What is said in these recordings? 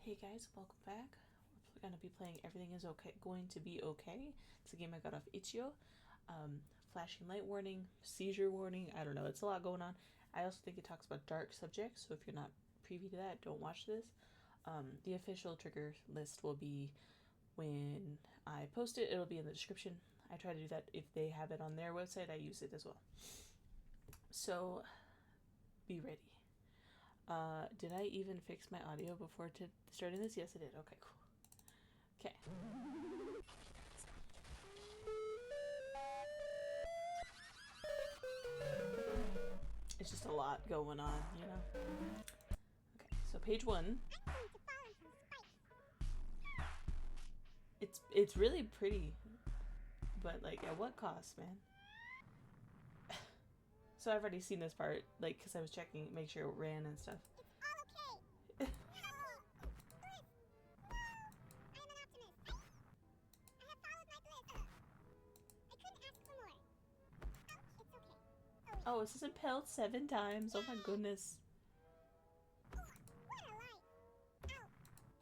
Hey guys, welcome back. We're gonna be playing Everything is Okay, Going to Be Okay. It's a game I got off itch.io. Flashing light warning, seizure warning, I don't know, it's a lot going on. I also think it talks about dark subjects, so if you're not privy to that, don't watch this. The official trigger list will be when I post it, it'll be in the description. I try to do that if they have it on their website, I use it as well. So, be ready. Did I even fix my audio before starting this? Yes, I did. Okay, cool. Okay. It's just a lot going on, you know? Okay, so page 1. It's really pretty, but like at what cost, man? So I've already seen this part, like, because I was checking, make sure it ran and stuff. It's all okay. No, Bliss. No, I am an optimist. I have followed my bliss. I couldn't ask for more. Oh, it's okay. Oh, it says impelled 7 times. Oh my goodness. Oh, what a life. Oh,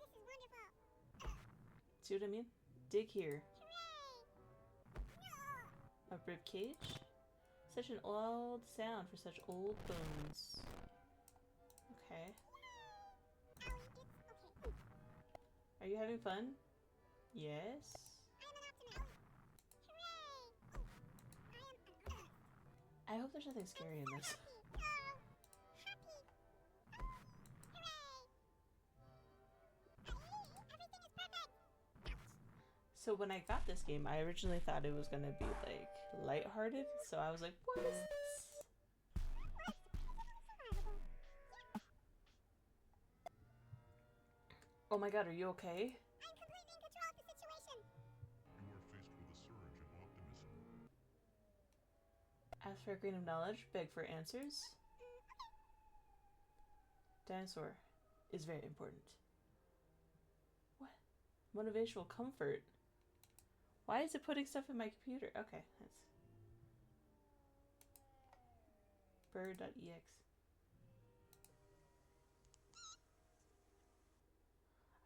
this is wonderful. See what I mean? Dig here. Hooray! No. A rib cage. Such an old sound for such old bones. Okay. Owie, it's okay. Are you having fun? Yes. I am an optimist. Hooray! Oh, I am an optimist. I hope there's nothing scary in this. Happy. Oh, hooray! Everything is perfect. So when I got this game, I originally thought it was gonna be like lighthearted. So I was like, what is this? Oh my god, are you okay? I'm completely in control of the situation. You are faced with a surge of optimism. Ask for a grain of knowledge, beg for answers. Dinosaur is very important. What? Motivational comfort. Why is it putting stuff in my computer? Okay, that's bird.ex.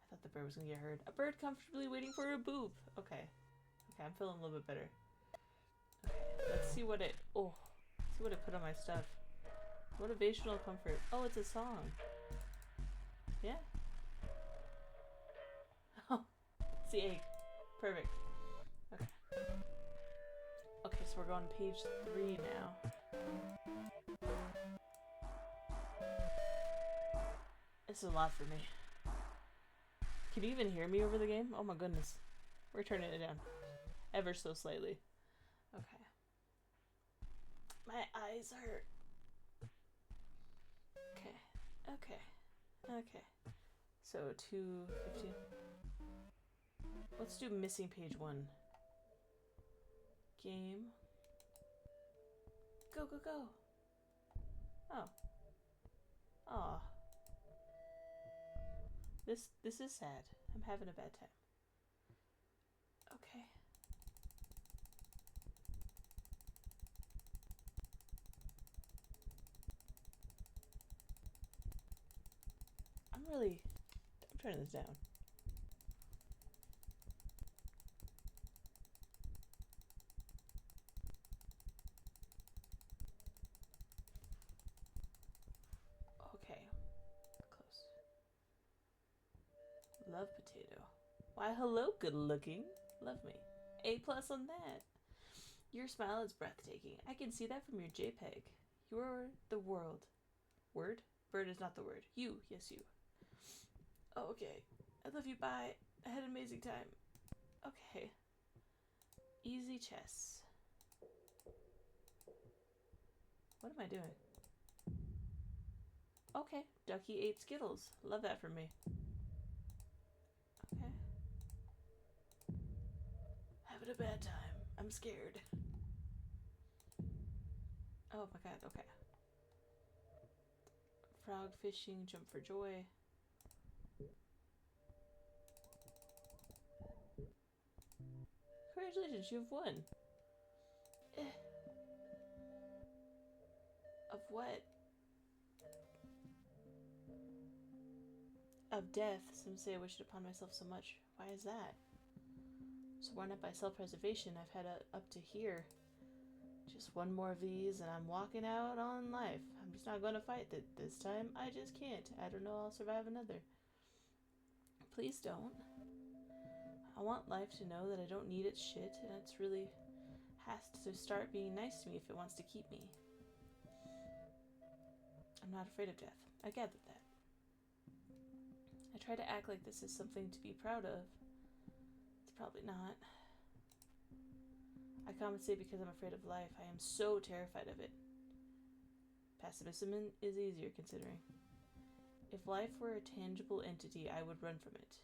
I thought the bird was gonna get hurt. A bird comfortably waiting for a boob. Okay. Okay, I'm feeling a little bit better. Okay, let's see what it see what it put on my stuff. Motivational comfort. Oh, it's a song. Yeah. Oh, it's the egg. Perfect. Okay. Okay, so we're going to page 3 now. This is a lot for me. Can you even hear me over the game? Oh my goodness. We're turning it down. Ever so slightly. Okay. My eyes hurt. Okay. Okay. Okay. So 2:15. Let's do missing page 1. Game. Go, go, go. Oh. Aw. This is sad. I'm having a bad time. Okay. I'm turning this down. Okay. Close. Love potato. Why, hello, good looking. Love me. A+ on that. Your smile is breathtaking. I can see that from your JPEG. You're the world. Word? Bird is not the word. You. Yes, you. Oh, okay. I love you. Bye. I had an amazing time. Okay. Easy chess. What am I doing? Okay. Ducky ate Skittles. Love that for me. Okay. Having a bad time. I'm scared. Oh my god, okay. Frog fishing, jump for joy. Congratulations, you've won. Of what? Of death. Some say I wish it upon myself so much. Why is that? Sworn up by self-preservation, I've had up to here. Just one more of these and I'm walking out on life. I'm just not going to fight it this time. I just can't. I don't know I'll survive another. Please don't. I want life to know that I don't need its shit, and it's really has to start being nice to me if it wants to keep me. I'm not afraid of death. I gathered that. I try to act like this is something to be proud of. It's probably not. I compensate because I'm afraid of life. I am so terrified of it. Pessimism is easier considering. If life were a tangible entity, I would run from it.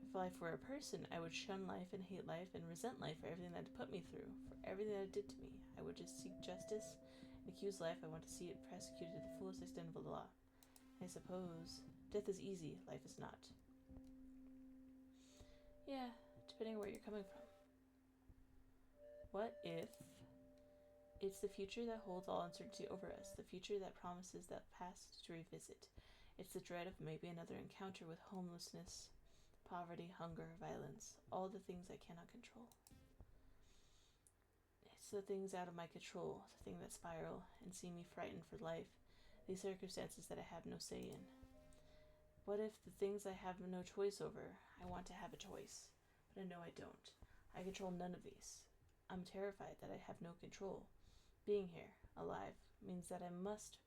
If life were a person, I would shun life and hate life and resent life for everything that it put me through, for everything that it did to me. I would just seek justice and accuse life. I want to see it prosecuted to the fullest extent of the law. I suppose death is easy, life is not. Yeah, depending on where you're coming from. What if it's the future that holds all uncertainty over us, the future that promises that past to revisit? It's the dread of maybe another encounter with homelessness, poverty, hunger, violence, all the things I cannot control. It's the things out of my control, the things that spiral and see me frightened for life, these circumstances that I have no say in. What if the things I have no choice over, I want to have a choice, but I know I don't. I control none of these. I'm terrified that I have no control. Being here, alive, means that I must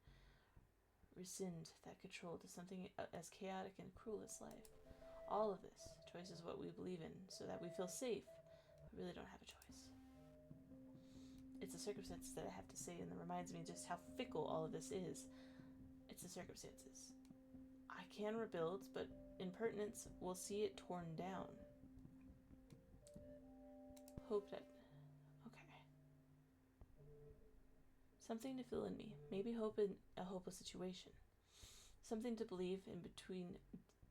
rescind that control to something as chaotic and cruel as life. All of this, choice is what we believe in, so that we feel safe, but really don't have a choice. It's the circumstances that I have to say, and that reminds me just how fickle all of this is. It's the circumstances. I can rebuild, but impertinence will see it torn down. Hope that... Okay. Something to fill in me. Maybe hope in a hopeless situation. Something to believe in between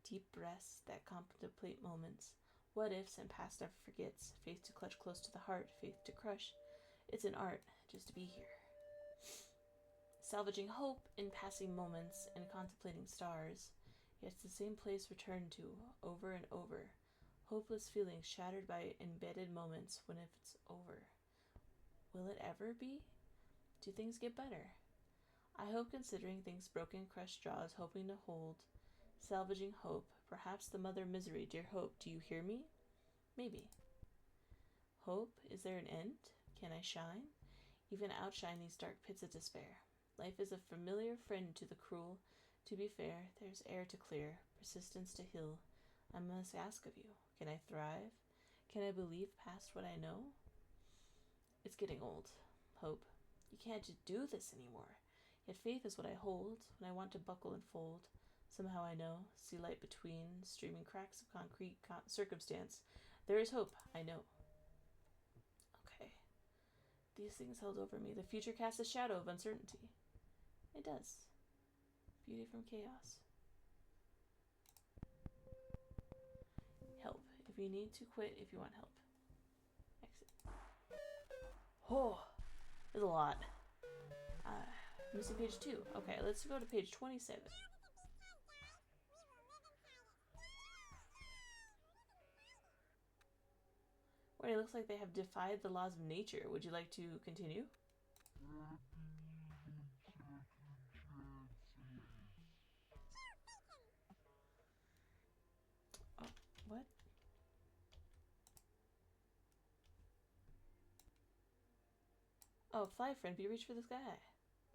deep breaths that contemplate moments. What ifs and past never forgets. Faith to clutch close to the heart. Faith to crush. It's an art just to be here. Salvaging hope in passing moments and contemplating stars. Yet it's the same place returned to over and over. Hopeless feelings shattered by embedded moments when it's over. Will it ever be? Do things get better? I hope, considering things broken, crushed jaws, hoping to hold, salvaging hope, perhaps the mother misery. Dear hope, do you hear me? Maybe. Hope, is there an end? Can I shine? Even outshine these dark pits of despair. Life is a familiar friend to the cruel. To be fair, there's air to clear, persistence to heal. I must ask of you, can I thrive? Can I believe past what I know? It's getting old. Hope. You can't just do this anymore. Yet faith is what I hold when I want to buckle and fold. Somehow I know, see light between streaming cracks of concrete circumstance. There is hope, I know. Okay. These things held over me. The future casts a shadow of uncertainty. It does. Beauty from chaos. Help. If you need to quit, if you want help. Exit. Oh, there's a lot. Missing page 2. Okay, let's go to page 27. Wait, it looks like they have defied the laws of nature. Would you like to continue? Oh, what? Oh, fly friend, be reach for the sky.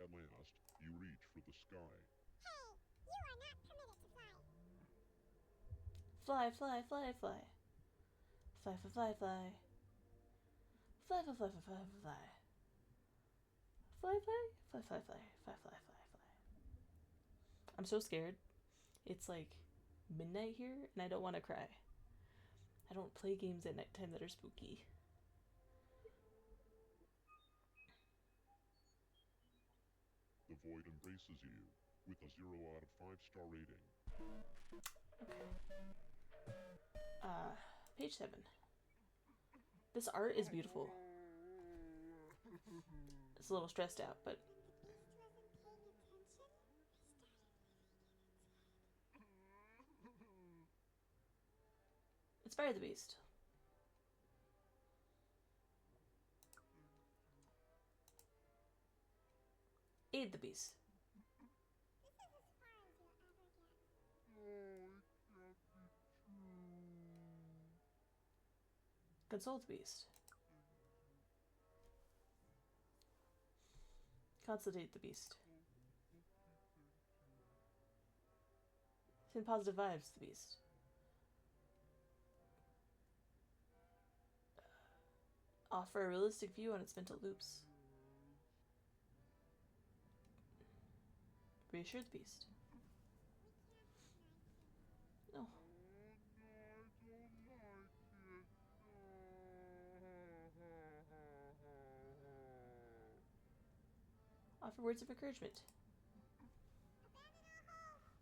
At last, you reach for the sky. Hey, you are not permitted to fly. Fly, fly, fly, fly. Fly, fly, fly, fly. Fly, fly, fly, fly, fly, fly. Fly, fly, fly, fly, fly, fly, fly, fly, fly. I'm so scared. It's like midnight here, and I don't want to cry. I don't play games at nighttime that are spooky. The void embraces you with a 0 out of 5-star rating. Okay. Page 7. This art is beautiful. It's a little stressed out, but... Beast wasn't paying attention. I started living in its head. Inspire the beast. Aid the beast. This is as far as you'll ever get. Console the beast. Consolidate the beast. Send positive vibes to the beast. Offer a realistic view on its mental loops. Reassure the beast. We can't be nice to you. No. Offer words of encouragement. Abandon all hope.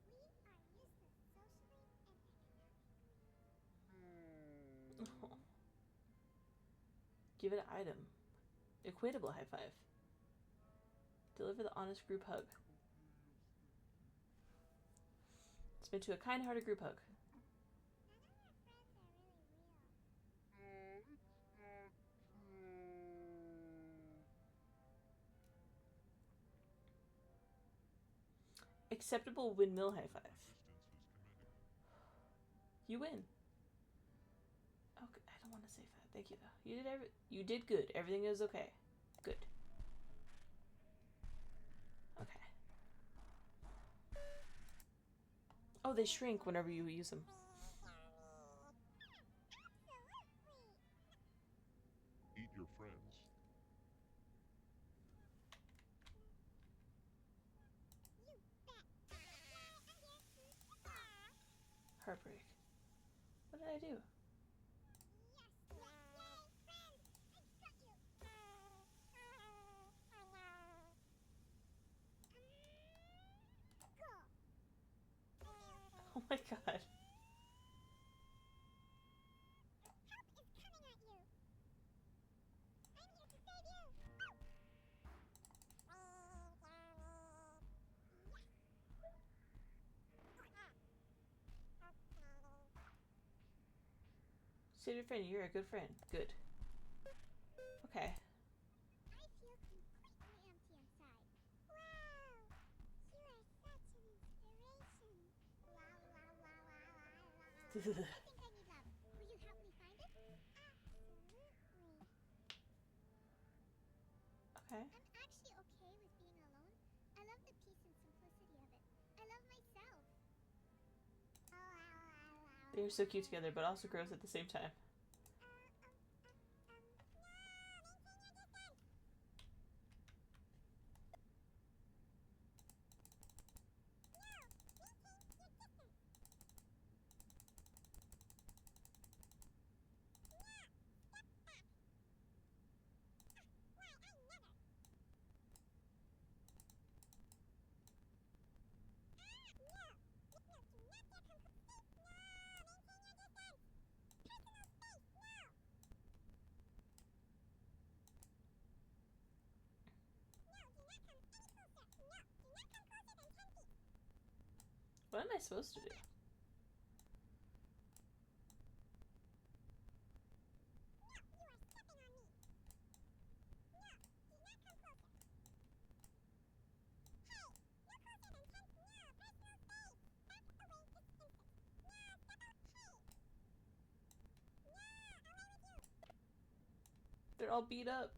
We are useless socially and economically. Give it an item. Equatable high five. Deliver the honest group hug. It's meant to a kind-hearted group hug. None of our friends are really real. Acceptable windmill high five. Resistance is commended. You win. Okay, I don't want to say that. Thank you though. You did good. Everything is okay. Good. Okay. Oh, they shrink whenever you use them. Eat your friends. You bet. Yay, I'm here. Heartbreak. What did I do? Yes, yay, friends! I've got you. Cool. Oh my god. Help is coming at you. I'm here to save you. Save your friend. You're a good friend. Good. Okay. I feel completely empty inside. Wow! You are such an inspiration. Wow, wow, wow, wow, wow, wow. I think I need love. Will you help me find it? Absolutely. Okay. I'm actually okay with being alone. I love the peace and simplicity of it. I love myself. Oh, wow, wow, wow. They're so cute together, but also gross at the same time. What am I supposed to do? They're all beat up.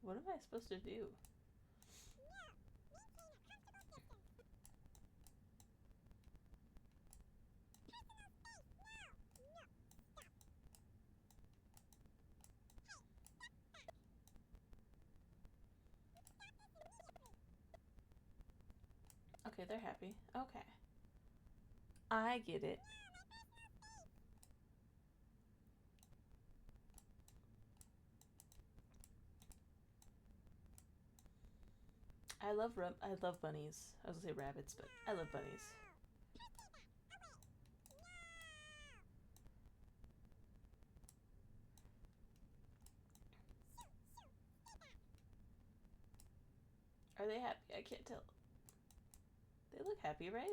What am I supposed to do? Okay, they're happy. Okay. I get it. I love bunnies. I was gonna say rabbits, but I love bunnies. Are they happy? I can't tell. They look happy, right?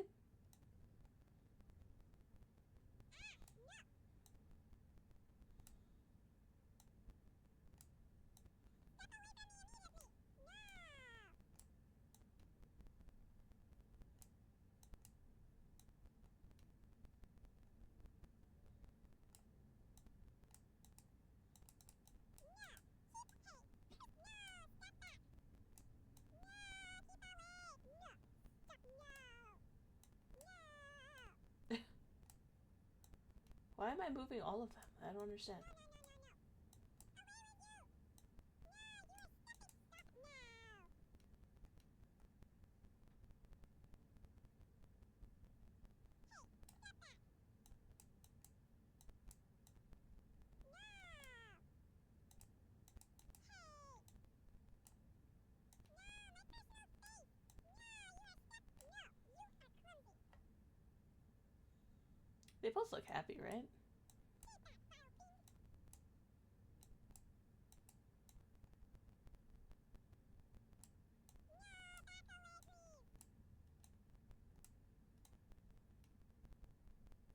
Why am I moving all of them? I don't understand. They both look happy, right?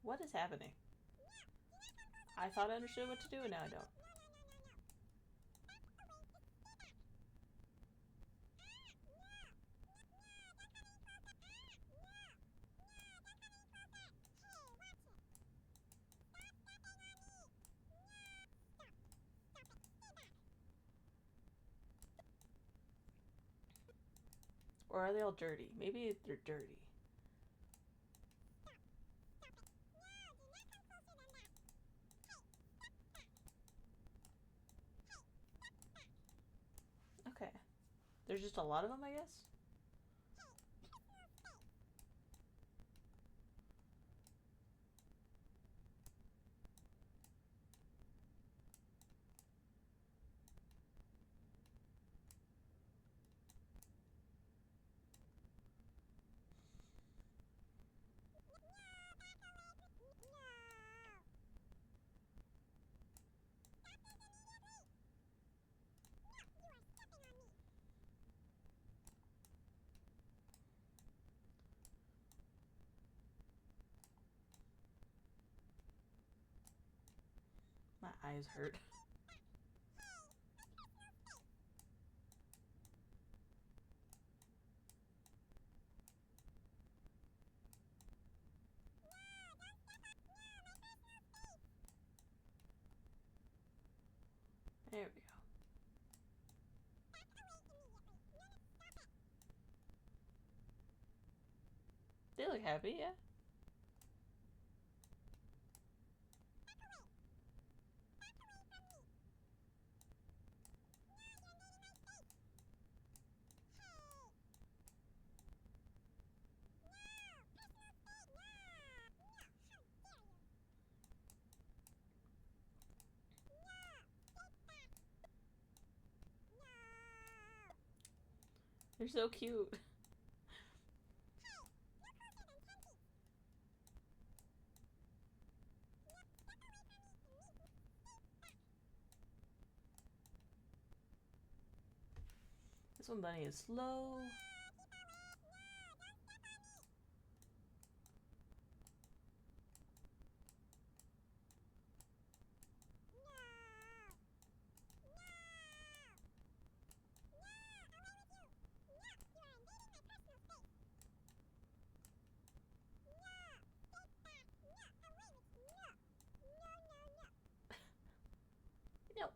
What is happening? I thought I understood what to do, and now I don't. Or are they all dirty? Maybe they're dirty. Okay. There's just a lot of them, I guess? My eyes hurt. There we go. They look happy, yeah. They're so cute. This one bunny is slow. No.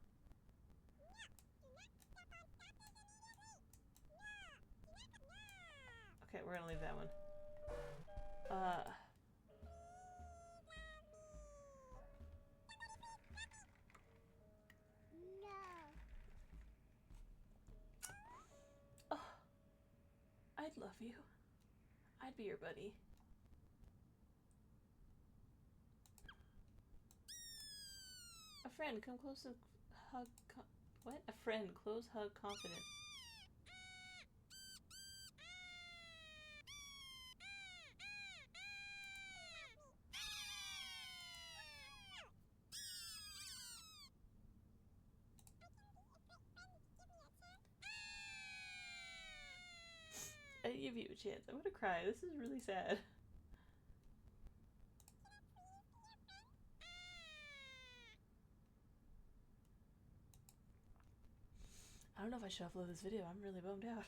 Okay, we're gonna leave that one. Oh, I'd love you. I'd be your buddy. A friend, come close and hug. What? A friend, close, hug, confident. I give you a chance. I'm gonna cry. This is really sad. I don't know if I should upload this video. I'm really bummed out.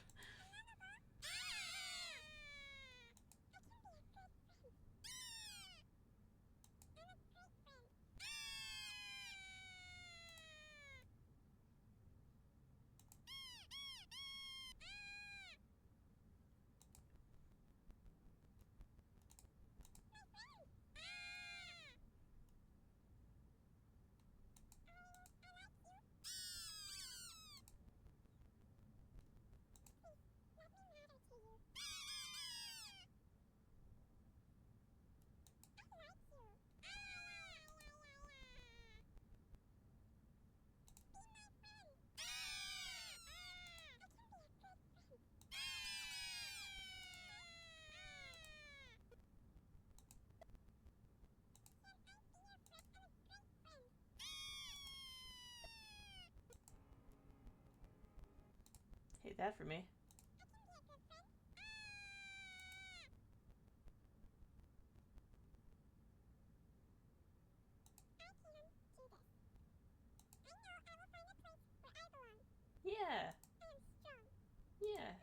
Hate that for me. Yeah. Yeah.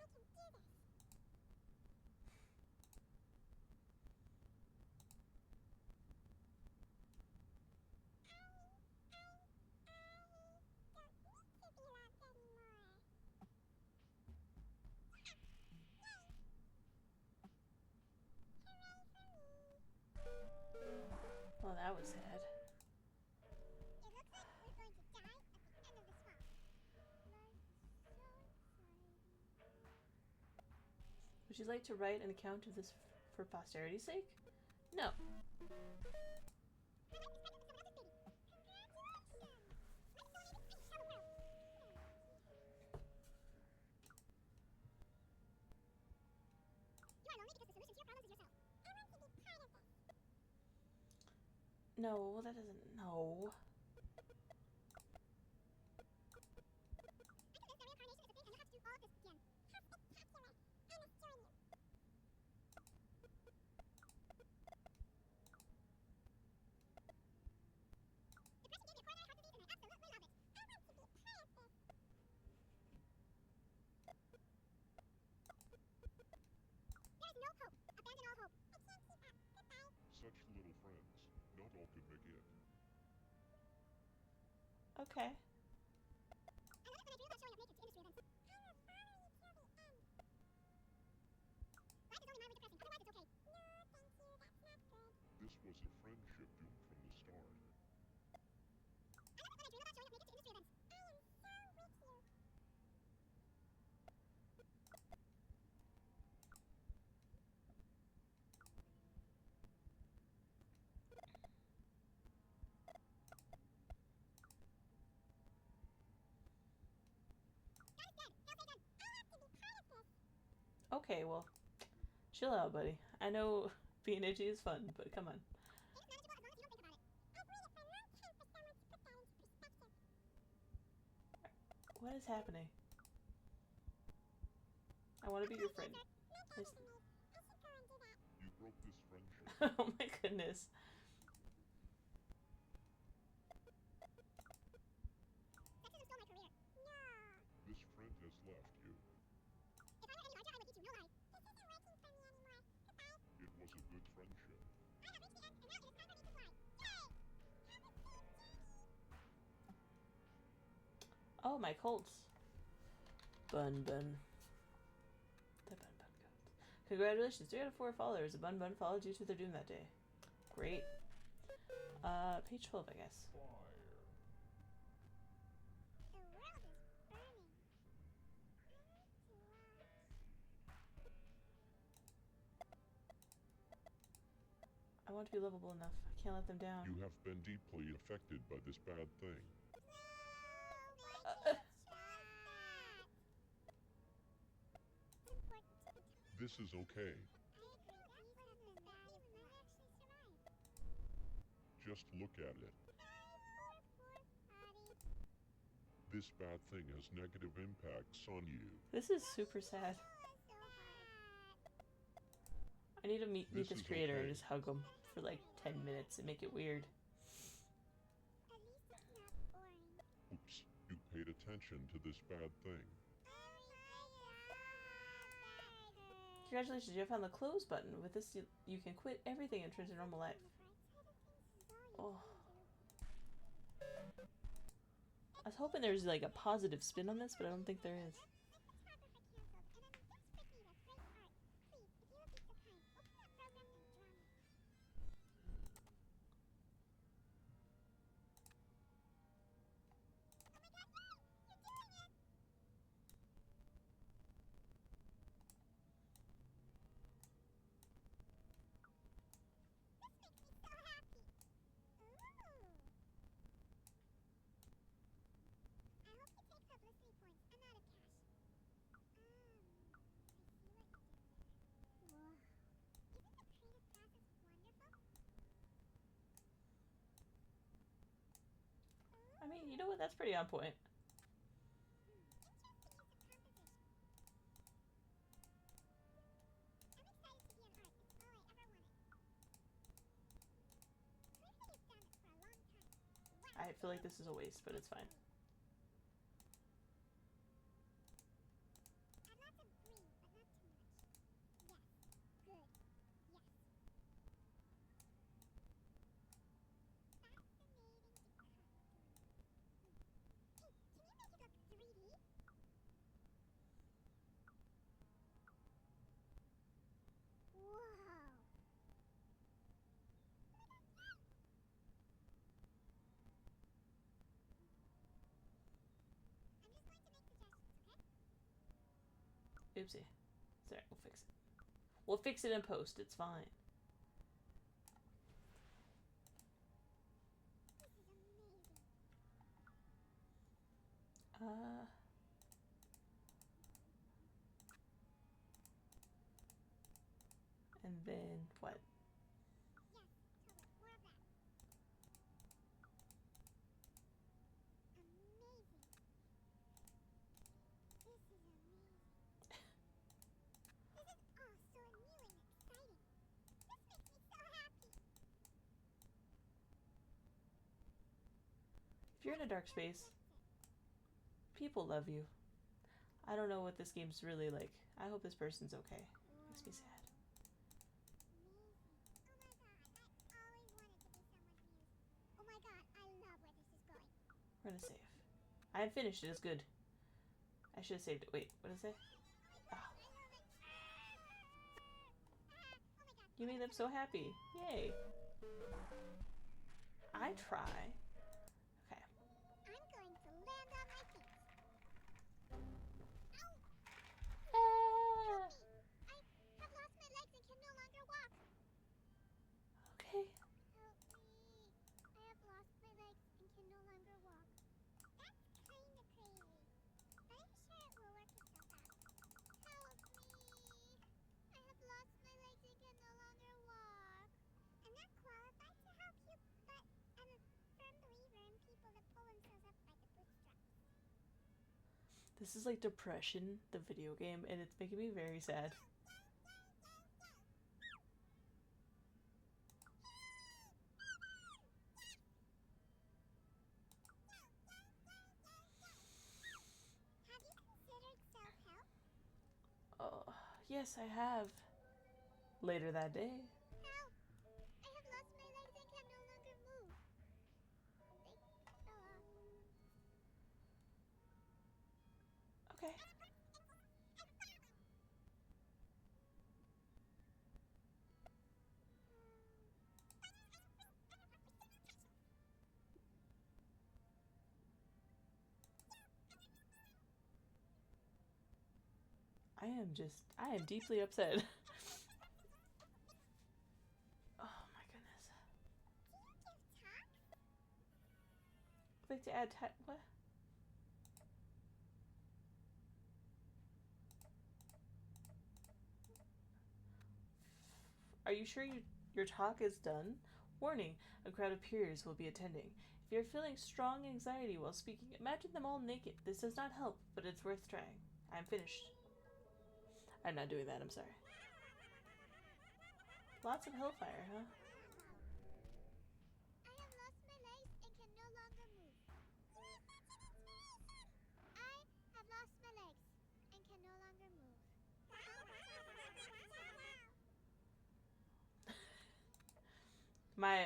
Well, that was sad. Would you like to write an account of this for posterity's sake? No. No, well that doesn't. No. Such little friends. Not all could make it. Okay. This was a friendship doomed from the start. Okay, well, chill out, buddy. I know being itchy is fun, but come on. What is happening? I want to be your friend. You broke this friendship. Oh my goodness. This friend has left you. It was a good friendship. Oh, my Colts. Bun Bun. The Bun Bun Colts. Congratulations, 3 out of 4 followers. The Bun Bun followed you to their doom that day. Great. Page 12, I guess. want to be lovable enough. I can't let them down. You have been deeply affected by this bad thing. This is okay. Just look at it. This bad thing has negative impacts on you. This is super sad. I need to meet this creator and just hug him for like 10 minutes and make it weird. Oops, you paid attention to this bad thing. Congratulations, you have found the close button. With this, you can quit everything and return to normal life. Oh. I was hoping there was like a positive spin on this, but I don't think there is. I mean, you know what? That's pretty on point. I feel like this is a waste, but it's fine. Oopsie. Sorry, we'll fix it. We'll fix it in post, it's fine. And then what? If you're in a dark space, people love you. I don't know what this game's really like. I hope this person's okay. Makes me sad. We're gonna save. I haven't finished it. It's good. I should have saved it. Wait, what did it say? Oh. You made them so happy. Yay. I try. Okay. I'm going to land on my feet. Ah. I have lost my legs and can no longer walk. Okay. Help me. I have lost my legs and can no longer walk. That's kind of crazy. I'm sure it will work itself out. Help me. I have lost my legs and can no longer walk. I'm not qualified to help you, but I'm a firm believer in people that pull themselves up by the bootstraps. This is like Depression, the video game, and it's making me very sad. Have you considered self-help? Oh, yes, I have. Later that day. Help! I have lost my legs and can no longer move. They fell off. Okay. I am deeply upset. Oh my goodness. Click to add what? Are you sure your talk is done? Warning, a crowd of peers will be attending. If you're feeling strong anxiety while speaking, imagine them all naked. This does not help, but it's worth trying. I'm finished. I'm not doing that, I'm sorry. Lots of hellfire, huh? I have lost my legs and can no longer move. I have lost my legs and can no longer move.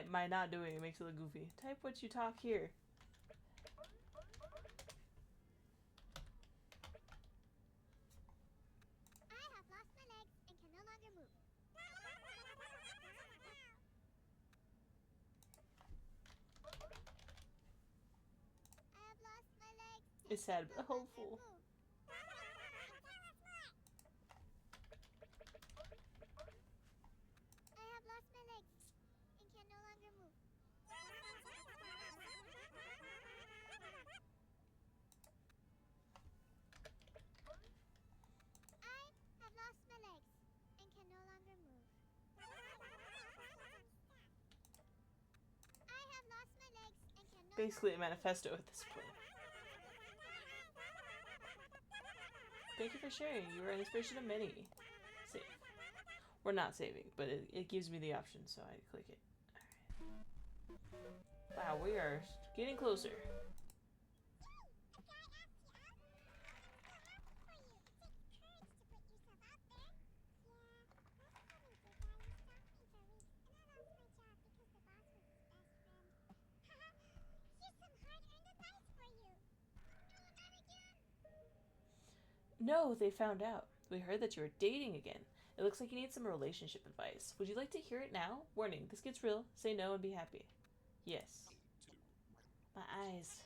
My not doing it makes it look goofy. Type what you talk here. I have lost my legs and can no longer move. I have lost my legs. It's sad but hopeful. I have lost my legs and can no longer move. I have lost my legs and can no longer move. I have lost my legs and can no Basically a longer manifesto at this point. Thank you for sharing. You are an inspiration to many. Save. We're not saving, but it gives me the option, so I click it. Alright. Wow, we are getting closer. No, they found out. We heard that you were dating again. It looks like you need some relationship advice. Would you like to hear it now? Warning, this gets real. Say no and be happy. Yes. My eyes.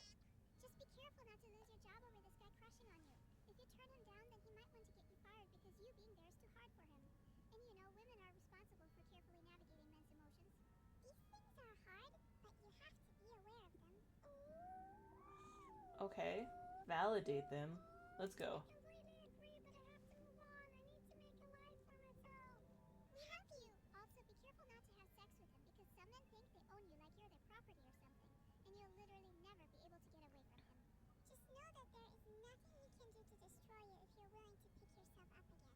Just be careful not to lose your job over this guy crushing on you. If you turn him down, then he might want to get you fired because you being there is too hard for him. And you know, women are responsible for carefully navigating men's emotions. These things are hard, but you have to be aware of them. Okay. Validate them. Let's go. We have you. Also, be careful not to have sex with him because some men think they own you like you're their property or something, and you'll literally never be able to get away from him. Just know that there is nothing he can do to destroy you if you're willing to pick yourself up again.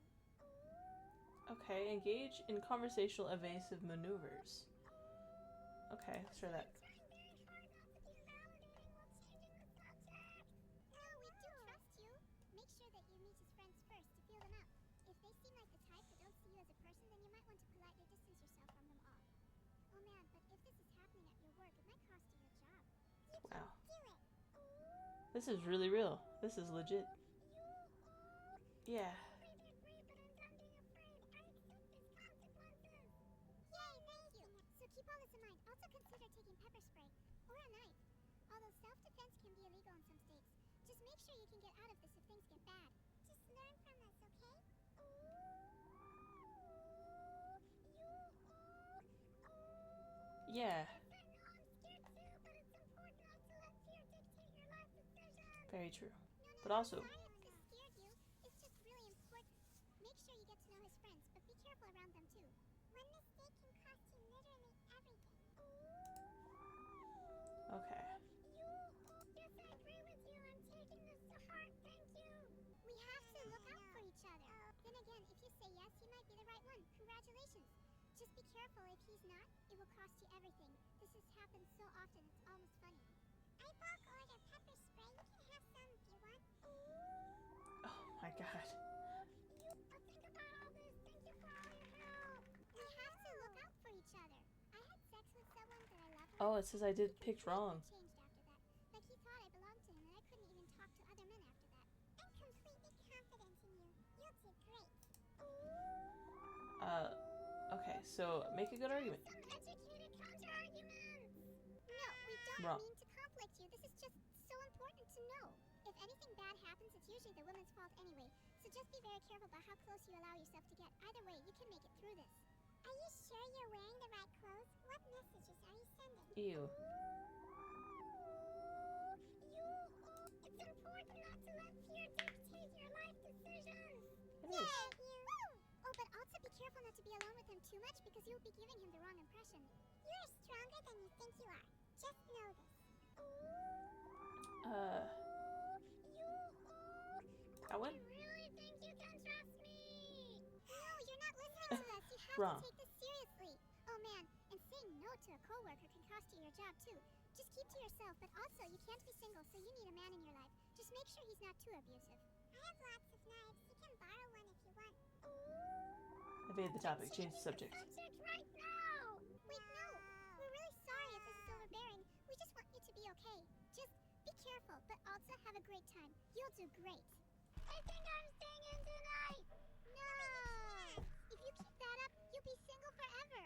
Okay, engage in conversational evasive maneuvers. Okay, let's try that. No, we do trust you. Make sure that you meet his friends first to feel them out. If they seem like the type that don't see you as a person, then you might want to politely distance yourself from them all. Oh man, but if this is happening at your work, it might cost you your job. You Wow. can do it. This is really real. This is legit. Yeah. Yay, thank you. So keep all this in mind. Also consider taking pepper spray or a knife. Although self-defense can be illegal in some states, just make sure you can get out of this if things get bad. Just learn from us, okay? Yeah. I know I'm scared too, but it's important not to let fear dictate your life decisions. Very true. No, But I'm also, sorry if this scared you. It's just really important. Make sure you get to know his friends, but be careful around them too. One mistake can cost you literally everything. okay. Yes, I agree with you. I'm taking this to heart. Thank you. We have to look out for each other. Then again, if you say yes, he might be the right one. Congratulations. Just be careful. If he's not, it will cost you everything. This has happened so often, it's almost funny. I bulk order pepper spray. You can have some if you want. Oh my god. Think about all this. Thank you for all your help. We have to look out for each other. I had sex with someone that I love. Oh, it says I did picked wrong. Changed after that. Like he thought I belonged to him and I couldn't even talk to other men after that. I'm completely confident in you. You'll do great. Okay, so make a good argument. Some educated counter-arguments. No, we don't Wrong. mean to conflict you. This is just so important to know. If anything bad happens, it's usually the woman's fault anyway. So just be very careful about how close you allow yourself to get. Either way, you can make it through this. Are you sure you're wearing the right clothes? What messages are you sending? Ew. careful not to be alone with him too much because you'll be giving him the wrong impression. You're stronger than you think you are. Just know this. That one? I really think you can trust me. No, you're not listening to us. You have Wrong. to take this seriously. Oh man, and saying no to a coworker can cost you your job too. Just keep to yourself, but also you can't be single, so you need a man in your life. Just make sure he's not too abusive. I have lots of knives. You can borrow one if you want. Evade the topic. Change the subject. Subject right now. Wait, no. We're really sorry if this is overbearing. We just want you to be okay. Just be careful, but also have a great time. You'll do great. I think I'm staying in tonight. No. If you keep that up, you'll be single forever.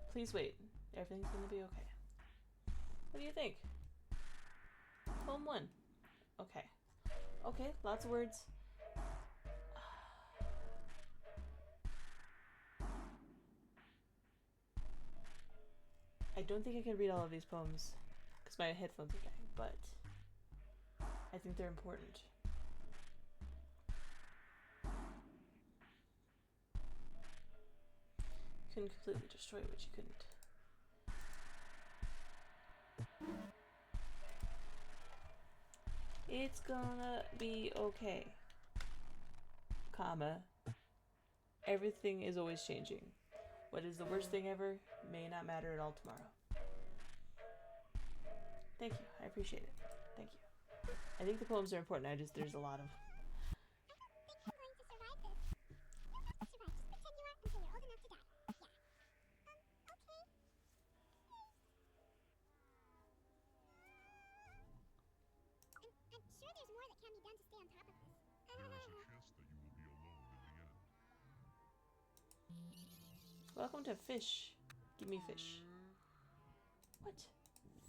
Please wait. Everything's gonna be okay. What do you think? Poem 1. Okay. Okay, lots of words. I don't think I can read all of these poems because my headphones are dying, but I think they're important. You couldn't completely destroy what you couldn't. It's gonna be okay. Comma. Everything is always changing. What is the worst thing ever may not matter at all tomorrow. Thank you. I appreciate it. Thank you. I think the poems are important. There's a lot of. I don't think I'm going to survive this. You have to survive. Just pretend you are until you're old enough to die. Yeah. Okay. I'm sure there's more that can be done to stay on top of this. There is a chance that you will be alone in the end. Welcome to fish. Give me fish. What?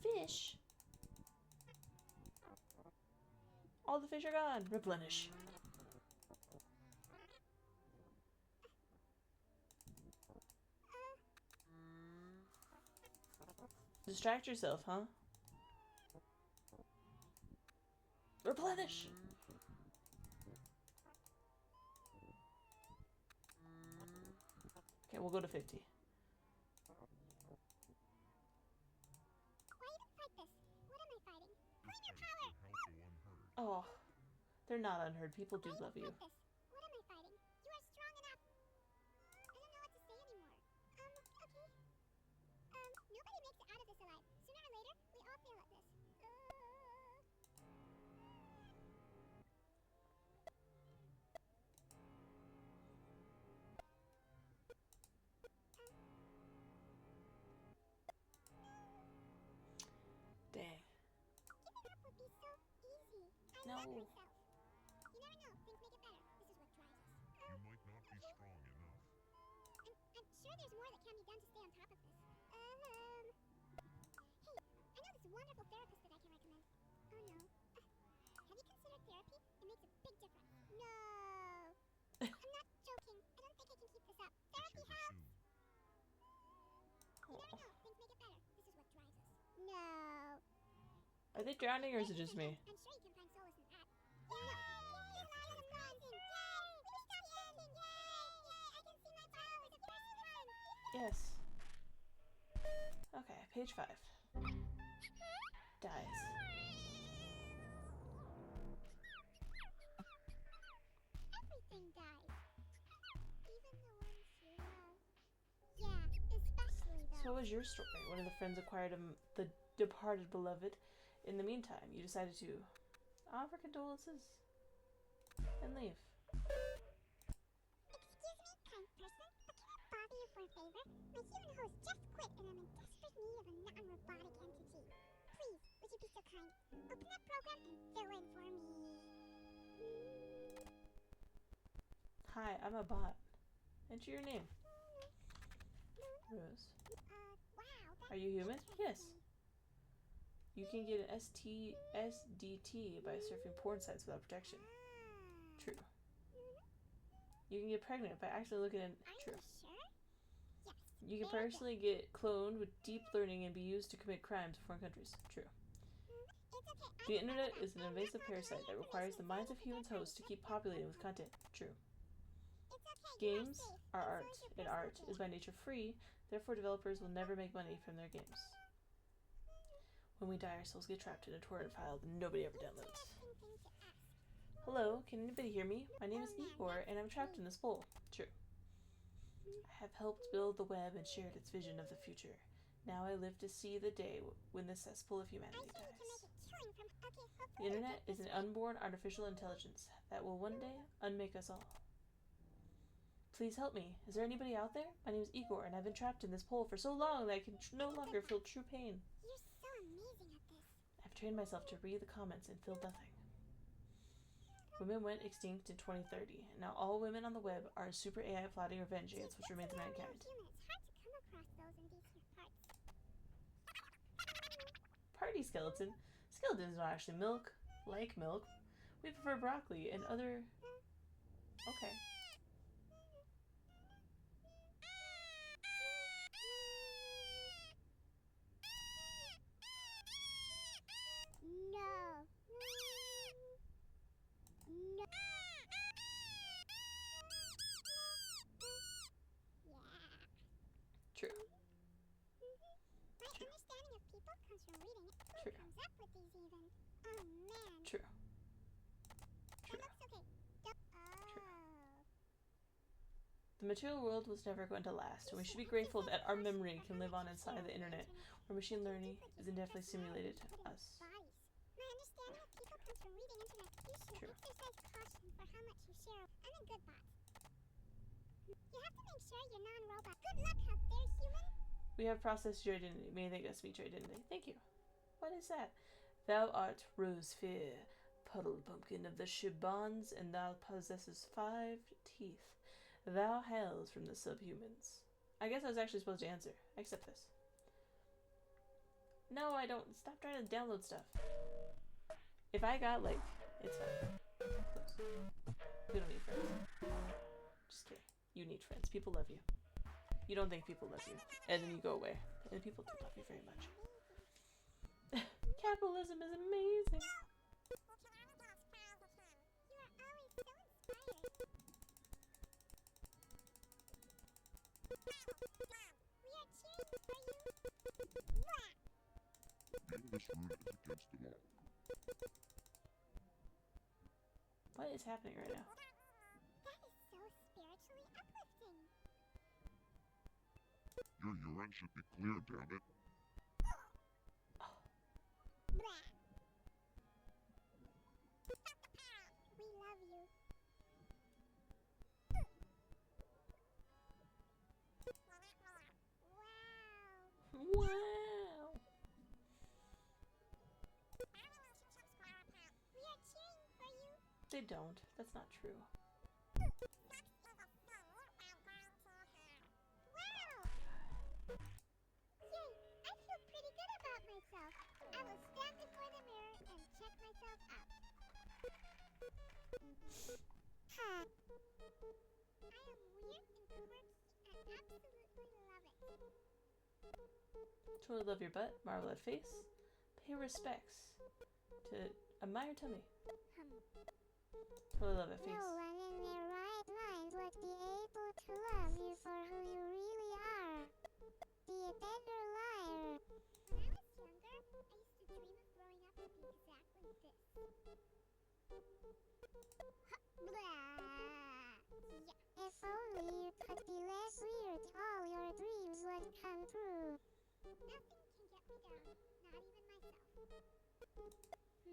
Fish? All the fish are gone. Replenish. Distract yourself, huh? Replenish. Okay, we'll go to 50. Why even fight this? What am I fighting? Claim your power! Help the unheard. Oh, they're not unheard. People do Why love you. even fight this? What am I fighting? You are strong enough. I don't know what to say anymore. Okay. Nobody makes it out of this alive. Sooner or later, we all fail at this. Dang. Giving up would be so easy. I No. love myself. You never know. Things make it better. This is what drives us. You might not be strong enough. I'm sure there's more that can be done to stay on top of this. Hey, I know this wonderful therapist that I can recommend. Oh no. Have you considered therapy? It makes a big difference. No. I'm not joking. I don't think I can keep this up. Therapy It's over helps. soon. You never know. Things make it better. This is what drives us. No. Are they drowning or is it just me? I'm sure you can find solace in that. Yay! Yay! Life is amazing! Yay! We can stop dancing! Yay! Yay! I can see my powers the first time! Yes. Okay, page 5. Dies. Everything dies. Even the ones you love. Yeah, especially those. So what was your story? One of the friends acquired the departed beloved. In the meantime, you decided to offer condolences and leave. Excuse me, kind person, but can I bother you for a favor? My human host just quit and I'm in desperate need of a non-robotic entity. Please, would you be so kind? Open that program and fill in for me. Hi, I'm a bot. Enter your name. Rose. Wow. Are you human? Yes. You can get an SDT by surfing porn sites without protection. True. You can get pregnant by actually looking at. True. Are you sure? Yes. You can Very personally get cloned with deep learning and be used to commit crimes in foreign countries. True. It's okay. The internet is an invasive parasite that requires the minds of humans hosts to keep populating with content. True. It's okay. Games are art, and art is by nature free, therefore developers will never make money from their games. When we die, our souls get trapped in a torrent file that nobody ever downloads. Hello, can anybody hear me? My name is Igor, and I'm trapped in this bowl. True. I have helped build the web and shared its vision of the future. Now I live to see the day when the cesspool of humanity dies. The internet is an unborn artificial intelligence that will one day unmake us all. Please help me. Is there anybody out there? My name is Igor, and I've been trapped in this hole for so long that I can no longer feel true pain. You're so amazing at this. I've trained myself to read the comments and feel nothing. Women went extinct in 2030, and now all women on the web are super AI plotting revenge against which remains of mankind. It's hard to come across those in these parts. Party skeleton. Skeletons don't actually like milk. We prefer broccoli and other... Okay. No. No. Yeah. True. My understanding of people comes from reading it. Who True. comes up with these even? Oh man. True. That looks okay. Oh. The material world was never going to last, and we should be grateful that our memory can live on inside the internet, where machine learning is indefinitely simulated to us. Bodies. My understanding of people comes from reading internet. You should True. exercise caution for how much you share. I'm a good bot. You have to make sure you're non-robot. Good luck out there, human. We have processed your identity. May they us meet your identity. Thank you. What is that? Thou art Rose Fair, puddle pumpkin of the Shibans, and thou possesses 5 teeth. Thou hails from the subhumans. I guess I was actually supposed to answer. I accept this. No, I don't. Stop trying to download stuff. If I got, like, it's fine. Close. We don't need friends. Just kidding. You need friends. People love you. You don't think people love you. And then you go away. And people don't love you very much. Capitalism is amazing. You are always so inspiring. We are cheering for you. Being this rude is against the law. What is happening right now? That is so spiritually uplifting. Your urine should be clear, damn it. Blah. We love you. Wow. Wow. We are cheering for you. They don't. That's not true. Wow. Yay, I feel pretty good about myself. I will stand before the mirror and check myself out. Huh. I am weird and quirky and absolutely love it. Totally love your butt. Marvel at face. Pay respects to admire tummy. Totally love at face. No one in their right mind would be able to love you for who you really are. Be a better liar. When I was younger, I used to dream of growing up looking exactly this. Blah. Yeah. If only you could be less weird, all your dreams would come true. Nothing can get me down, not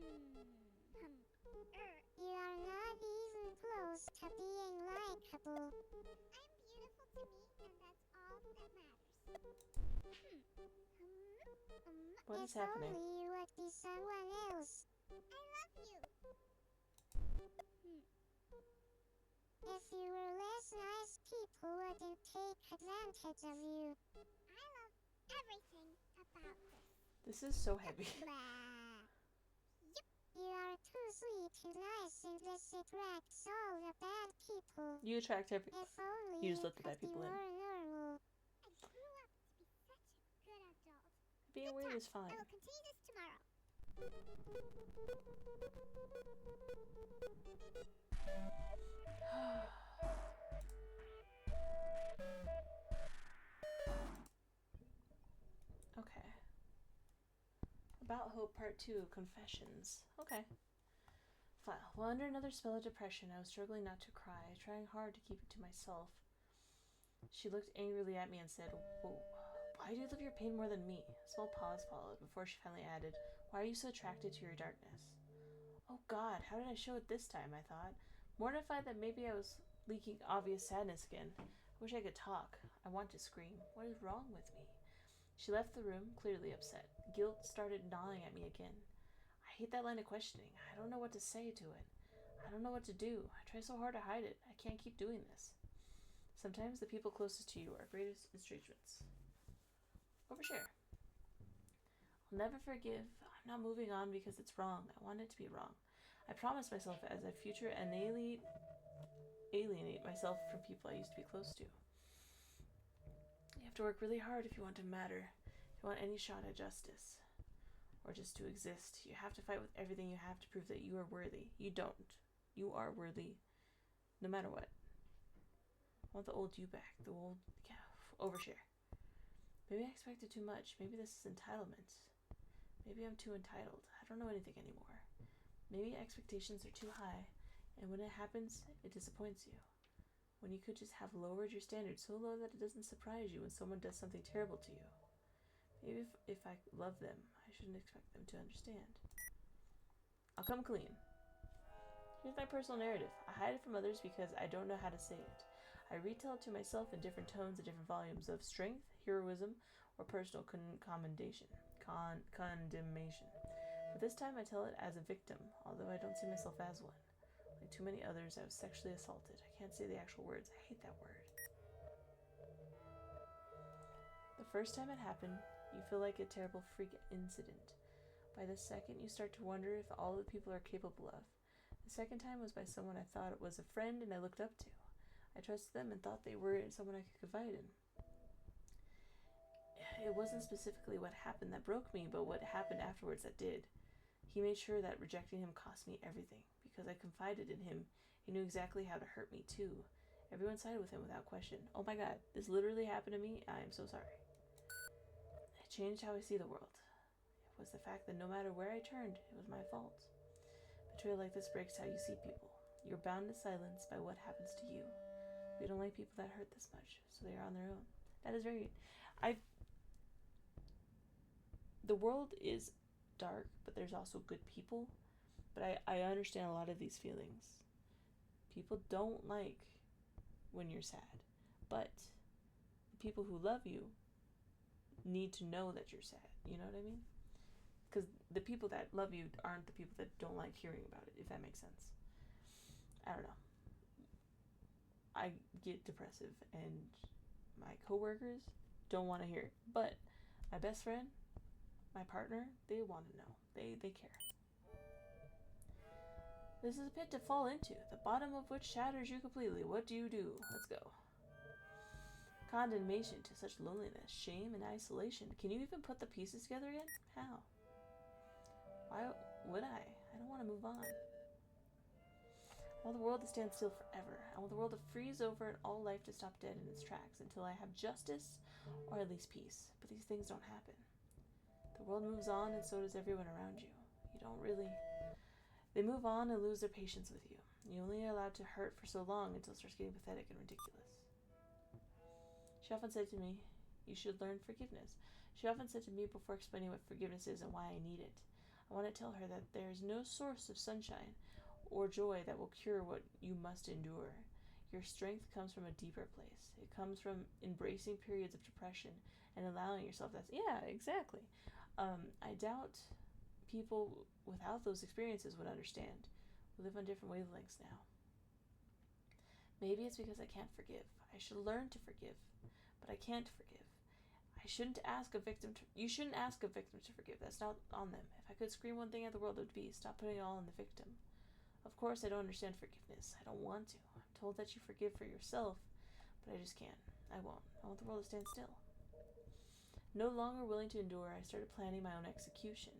even myself. You are not even close to being likable. I'm beautiful to me, and that's all that matters. What is if happening? only you would be someone else. I love you. If you were less nice, people wouldn't take advantage of you. I love everything about this. This is so heavy. Blah. Yep. You are too sweet and nice, and this attracts all the bad people. You attract every... If only You just let the could bad people be in. more normal. I grew up to be such a good adult. Being Good weird talk. is fine. I will continue this tomorrow. Okay. About Hope Part 2, Confessions. Okay. File. Well, under another spell of depression, I was struggling not to cry, trying hard to keep it to myself. She looked angrily at me and said, "Whoa, why do you love your pain more than me?" A small pause followed before she finally added, "Why are you so attracted to your darkness?" Oh God, how did I show it this time, I thought, mortified that maybe I was leaking obvious sadness again. I wish I could talk. I want to scream. What is wrong with me? She left the room, clearly upset. Guilt started gnawing at me again. I hate that line of questioning. I don't know what to say to it. I don't know what to do. I try so hard to hide it. I can't keep doing this. Sometimes the people closest to you are greatest estrangements. Overshare. I'll never forgive. I'm not moving on because it's wrong. I want it to be wrong. I promised myself as a future alienate myself from people I used to be close to. You have to work really hard if you want to matter, if you want any shot at justice, or just to exist. You have to fight with everything you have to prove that you are worthy. You don't. You are worthy, no matter what. I want the old you back, the old, overshare. Maybe I expected too much. Maybe this is entitlement. Maybe I'm too entitled. I don't know anything anymore. Maybe expectations are too high, and when it happens, it disappoints you. When you could just have lowered your standards so low that it doesn't surprise you when someone does something terrible to you. Maybe if I love them, I shouldn't expect them to understand. I'll come clean. Here's my personal narrative. I hide it from others because I don't know how to say it. I retell it to myself in different tones and different volumes of strength, heroism, or personal condemnation. But this time I tell it as a victim, although I don't see myself as one. Like too many others, I was sexually assaulted. I can't say the actual words. I hate that word. The first time it happened, you feel like a terrible freak incident. By the second, you start to wonder if all the people are capable of. The second time was by someone I thought was a friend and I looked up to. I trusted them and thought they were someone I could confide in. It wasn't specifically what happened that broke me, but what happened afterwards that did. He made sure that rejecting him cost me everything. Because I confided in him, he knew exactly how to hurt me too. Everyone sided with him without question. Oh my God, this literally happened to me. I am so sorry. It changed how I see the world. It was the fact that no matter where I turned, it was my fault. Betrayal like this breaks how you see people. You're bound to silence by what happens to you. We don't like people that hurt this much, so they are on their own. That is very... The world is dark, but there's also good people. But I understand a lot of these feelings. People don't like when you're sad. But the people who love you need to know that you're sad. You know what I mean? Because the people that love you aren't the people that don't like hearing about it, if that makes sense. I don't know. I get depressive and my coworkers don't want to hear it. But my best friend, my partner, they want to know. They care. This is a pit to fall into, the bottom of which shatters you completely. What do you do? Let's go. Condemnation to such loneliness, shame, and isolation. Can you even put the pieces together again? How? Why would I? I don't want to move on. I want the world to stand still forever. I want the world to freeze over and all life to stop dead in its tracks until I have justice or at least peace. But these things don't happen. The world moves on and so does everyone around you. You don't really... They move on and lose their patience with you. You're only allowed to hurt for so long until it starts getting pathetic and ridiculous. She often said to me, you should learn forgiveness. She often said to me before explaining what forgiveness is and why I need it. I want to tell her that there is no source of sunshine or joy that will cure what you must endure. Your strength comes from a deeper place. It comes from embracing periods of depression and allowing yourself that. Yeah, exactly. I doubt people without those experiences would understand. We live on different wavelengths now. Maybe it's because I can't forgive. I should learn to forgive, but I can't forgive. You shouldn't ask a victim to forgive. That's not on them. If I could scream one thing at the world, it would be stop putting it all on the victim. Of course, I don't understand forgiveness. I don't want to. I'm told that you forgive for yourself, but I just can't. I won't. I want the world to stand still. No longer willing to endure, I started planning my own execution.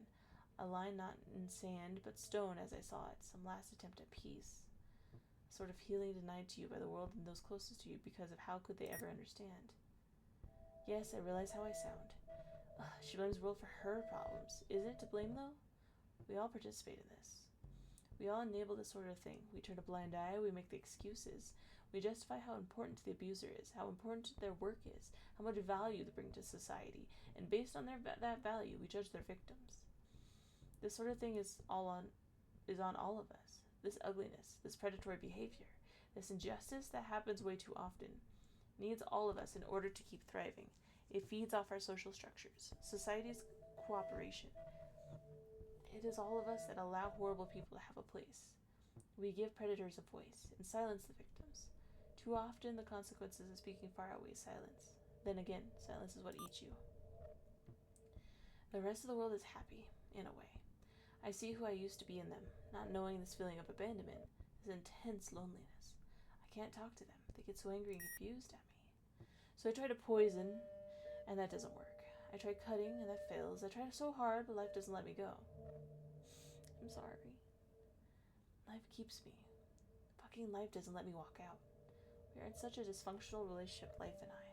A line not in sand, but stone as I saw it. Some last attempt at peace. sort of healing denied to you by the world and those closest to you because of how could they ever understand. Yes, I realize how I sound. She blames the world for her problems. Isn't it to blame, though? We all participate in this. We all enable this sort of thing. We turn a blind eye, we make the excuses. We justify how important the abuser is, how important their work is, how much value they bring to society, and based on that value, we judge their victims. This sort of thing is on all of us. This ugliness, this predatory behavior, this injustice that happens way too often, needs all of us in order to keep thriving. It feeds off our social structures, society's cooperation. It is all of us that allow horrible people to have a place. We give predators a voice and silence the victims. Too often, the consequences of speaking far outweigh silence. Then again, silence is what eats you. The rest of the world is happy, in a way. I see who I used to be in them, not knowing this feeling of abandonment, this intense loneliness. I can't talk to them. They get so angry and confused at me. So I try to poison, and that doesn't work. I try cutting, and that fails. I try so hard, but life doesn't let me go. I'm sorry. Life keeps me. Fucking life doesn't let me walk out. We are in such a dysfunctional relationship, life and I.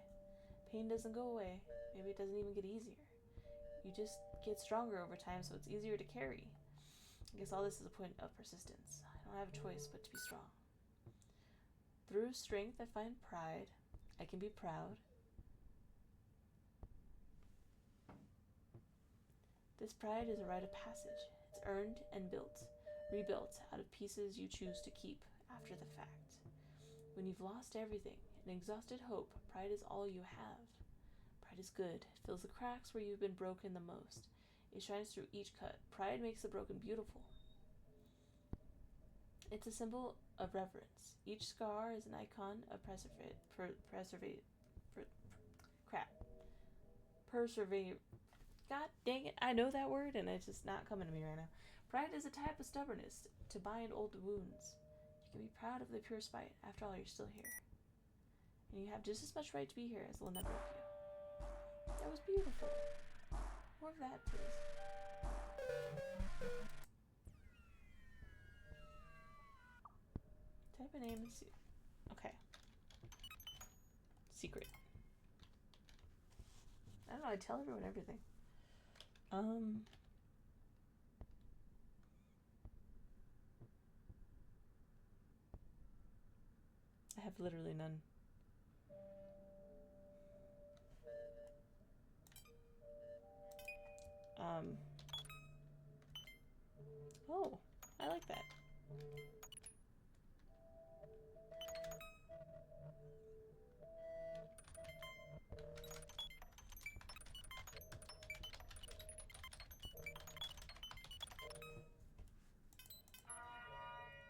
Pain doesn't go away. Maybe it doesn't even get easier. You just get stronger over time, so it's easier to carry. I guess all this is a point of persistence. I don't have a choice but to be strong. Through strength, I find pride. I can be proud. This pride is a rite of passage. It's earned and rebuilt out of pieces you choose to keep after the fact. When you've lost everything and exhausted hope, pride is all you have. Pride is good. It fills the cracks where you've been broken the most. It shines through each cut. Pride makes the broken beautiful. It's a symbol of reverence. Each scar is an icon of persevere. God dang it, I know that word and it's just not coming to me right now. Pride is a type of stubbornness to bind old wounds. You can be proud of the pure spite. After all, you're still here. And you have just as much right to be here as the one that broke you. That was beautiful. More of that, please. Type a name and see. Okay. Secret. I don't know, I tell everyone everything. I have literally none. Oh, I like that.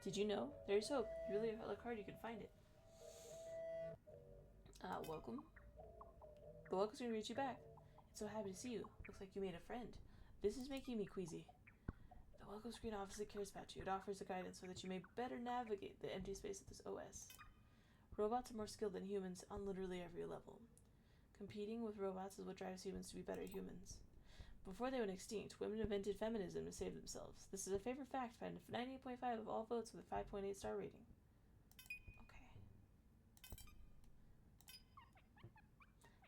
Did you know? There's hope. You really look hard, you can find it. Welcome. The welcome screen reads you back. It's so happy to see you. Looks like you made a friend. This is making me queasy. The welcome screen obviously cares about you. It offers a guidance so that you may better navigate the empty space of this OS. Robots are more skilled than humans on literally every level. Competing with robots is what drives humans to be better humans. Before they went extinct, women invented feminism to save themselves. This is a favorite fact found 98.5 of all votes with a 5.8 star rating. Okay.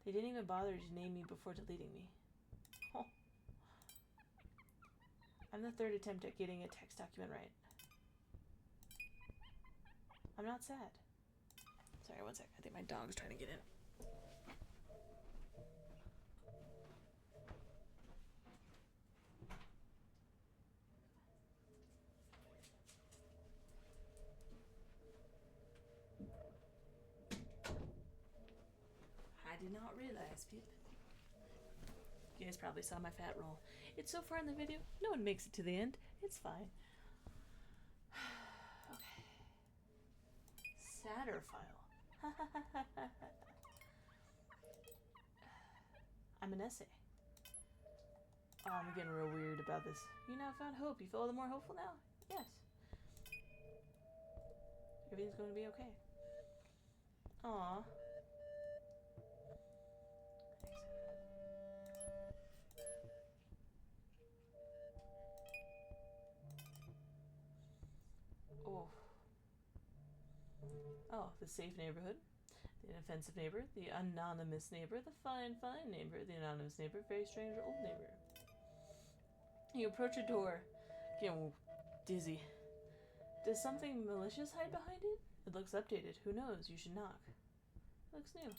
They didn't even bother to name me before deleting me. Oh. I'm the third attempt at getting a text document right. I'm not sad. Sorry, one sec. I think my dog's trying to get in. I did not realize, Pip. You guys probably saw my fat roll. It's so far in the video, no one makes it to the end. It's fine. Okay. Sadder file. I'm an essay. Oh, I'm getting real weird about this. You now found hope. You feel all the more hopeful now? Yes. Everything's going to be okay. Aww. Oh. Oh, the safe neighborhood, the inoffensive neighbor, the anonymous neighbor, the fine neighbor, the anonymous neighbor, very strange old neighbor. You approach a door, getting dizzy. Does something malicious hide behind it? It looks updated. Who knows? You should knock. It looks new.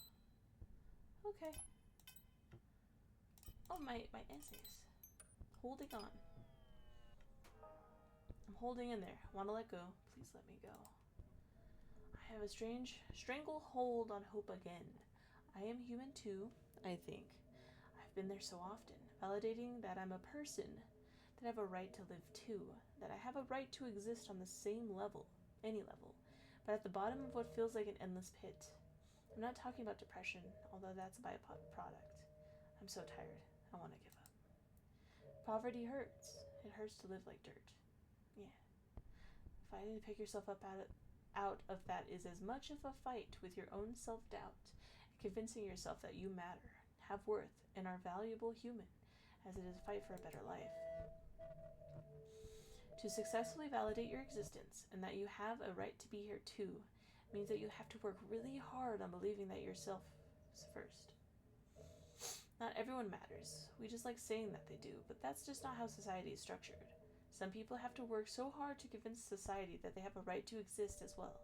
Okay. Oh, my essays. Holding on. I'm holding in there. Want to let go? Please let me go. I have a strange stranglehold on hope again. I am human too, I think. I've been there so often, validating that I'm a person, that I have a right to live too, that I have a right to exist on the same level, any level, but at the bottom of what feels like an endless pit. I'm not talking about depression, although that's a byproduct. I'm so tired. I want to give up. Poverty hurts. It hurts to live like dirt. Yeah. Fighting to pick yourself up out of that is as much of a fight with your own self-doubt and convincing yourself that you matter, have worth, and are valuable human, as it is a fight for a better life. To successfully validate your existence and that you have a right to be here too means that you have to work really hard on believing that yourself is first. Not everyone matters. We just like saying that they do, but that's just not how society is structured. Some people have to work so hard to convince society that they have a right to exist as well,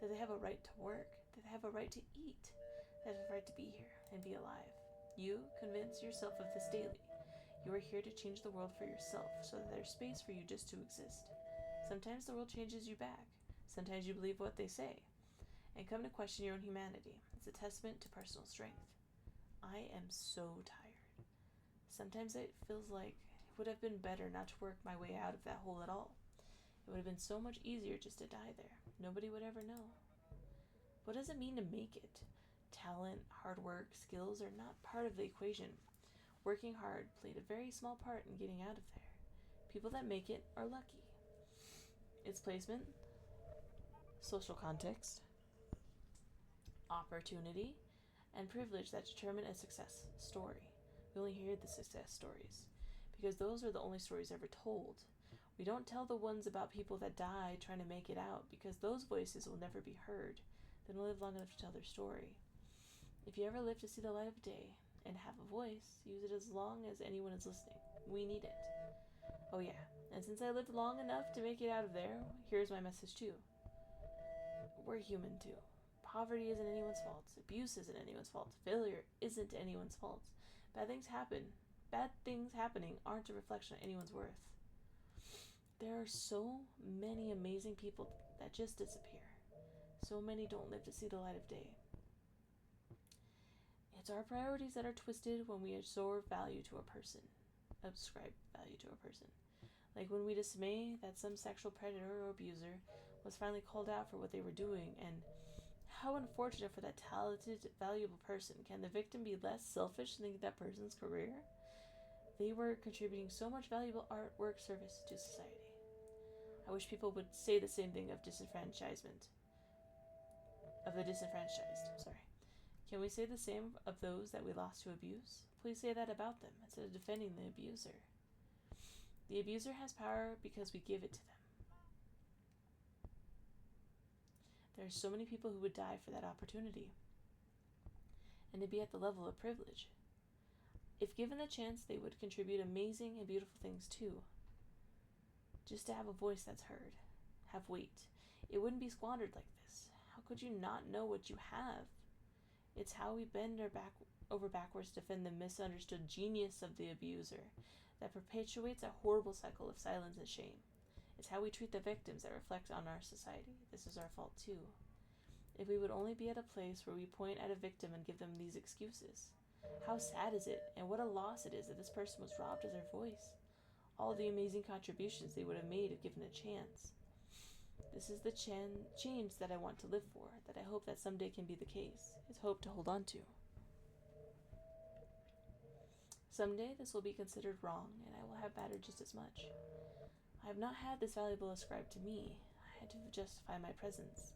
that they have a right to work, that they have a right to eat, that they have a right to be here and be alive. You convince yourself of this daily. You are here to change the world for yourself so that there's space for you just to exist. Sometimes the world changes you back. Sometimes you believe what they say and come to question your own humanity. It's a testament to personal strength. I am so tired. Sometimes it feels like it would have been better not to work my way out of that hole at all. It would have been so much easier just to die there. Nobody would ever know. What does it mean to make it? Talent, hard work, skills are not part of the equation. Working hard played a very small part in getting out of there. People that make it are lucky. It's placement, social context, opportunity, and privilege that determine a success story. We only hear the success stories because those are the only stories ever told. We don't tell the ones about people that died trying to make it out because those voices will never be heard. They don't live long enough to tell their story. If you ever live to see the light of day and have a voice, use it as long as anyone is listening. We need it. Oh yeah, and since I lived long enough to make it out of there, here's my message too. We're human too. Poverty isn't anyone's fault. Abuse isn't anyone's fault. Failure isn't anyone's fault. Bad things happen. Bad things happening aren't a reflection of anyone's worth. There are so many amazing people that just disappear. So many don't live to see the light of day. It's our priorities that are twisted when we ascribe value to a person. Like when we dismay that some sexual predator or abuser was finally called out for what they were doing, and how unfortunate for that talented, valuable person. Can the victim be less selfish than that person's career? They were contributing so much valuable artwork service to society. I wish people would say the same thing of the disenfranchised. Can we say the same of those that we lost to abuse? Please say that about them instead of defending the abuser. The abuser has power because we give it to them. There are so many people who would die for that opportunity and to be at the level of privilege. If given the chance, they would contribute amazing and beautiful things too. Just to have a voice that's heard, have weight. It wouldn't be squandered like this. How could you not know what you have? It's how we bend our back over backwards to defend the misunderstood genius of the abuser that perpetuates a horrible cycle of silence and shame. It's how we treat the victims that reflect on our society. This is our fault too. If we would only be at a place where we point at a victim and give them these excuses. How sad is it, and what a loss it is that this person was robbed of their voice. All the amazing contributions they would have made if given a chance. This is the change that I want to live for, that I hope that someday can be the case. It's hope to hold on to. Someday this will be considered wrong, and I will have mattered just as much. I have not had this valuable ascribed to me. I had to justify my presence,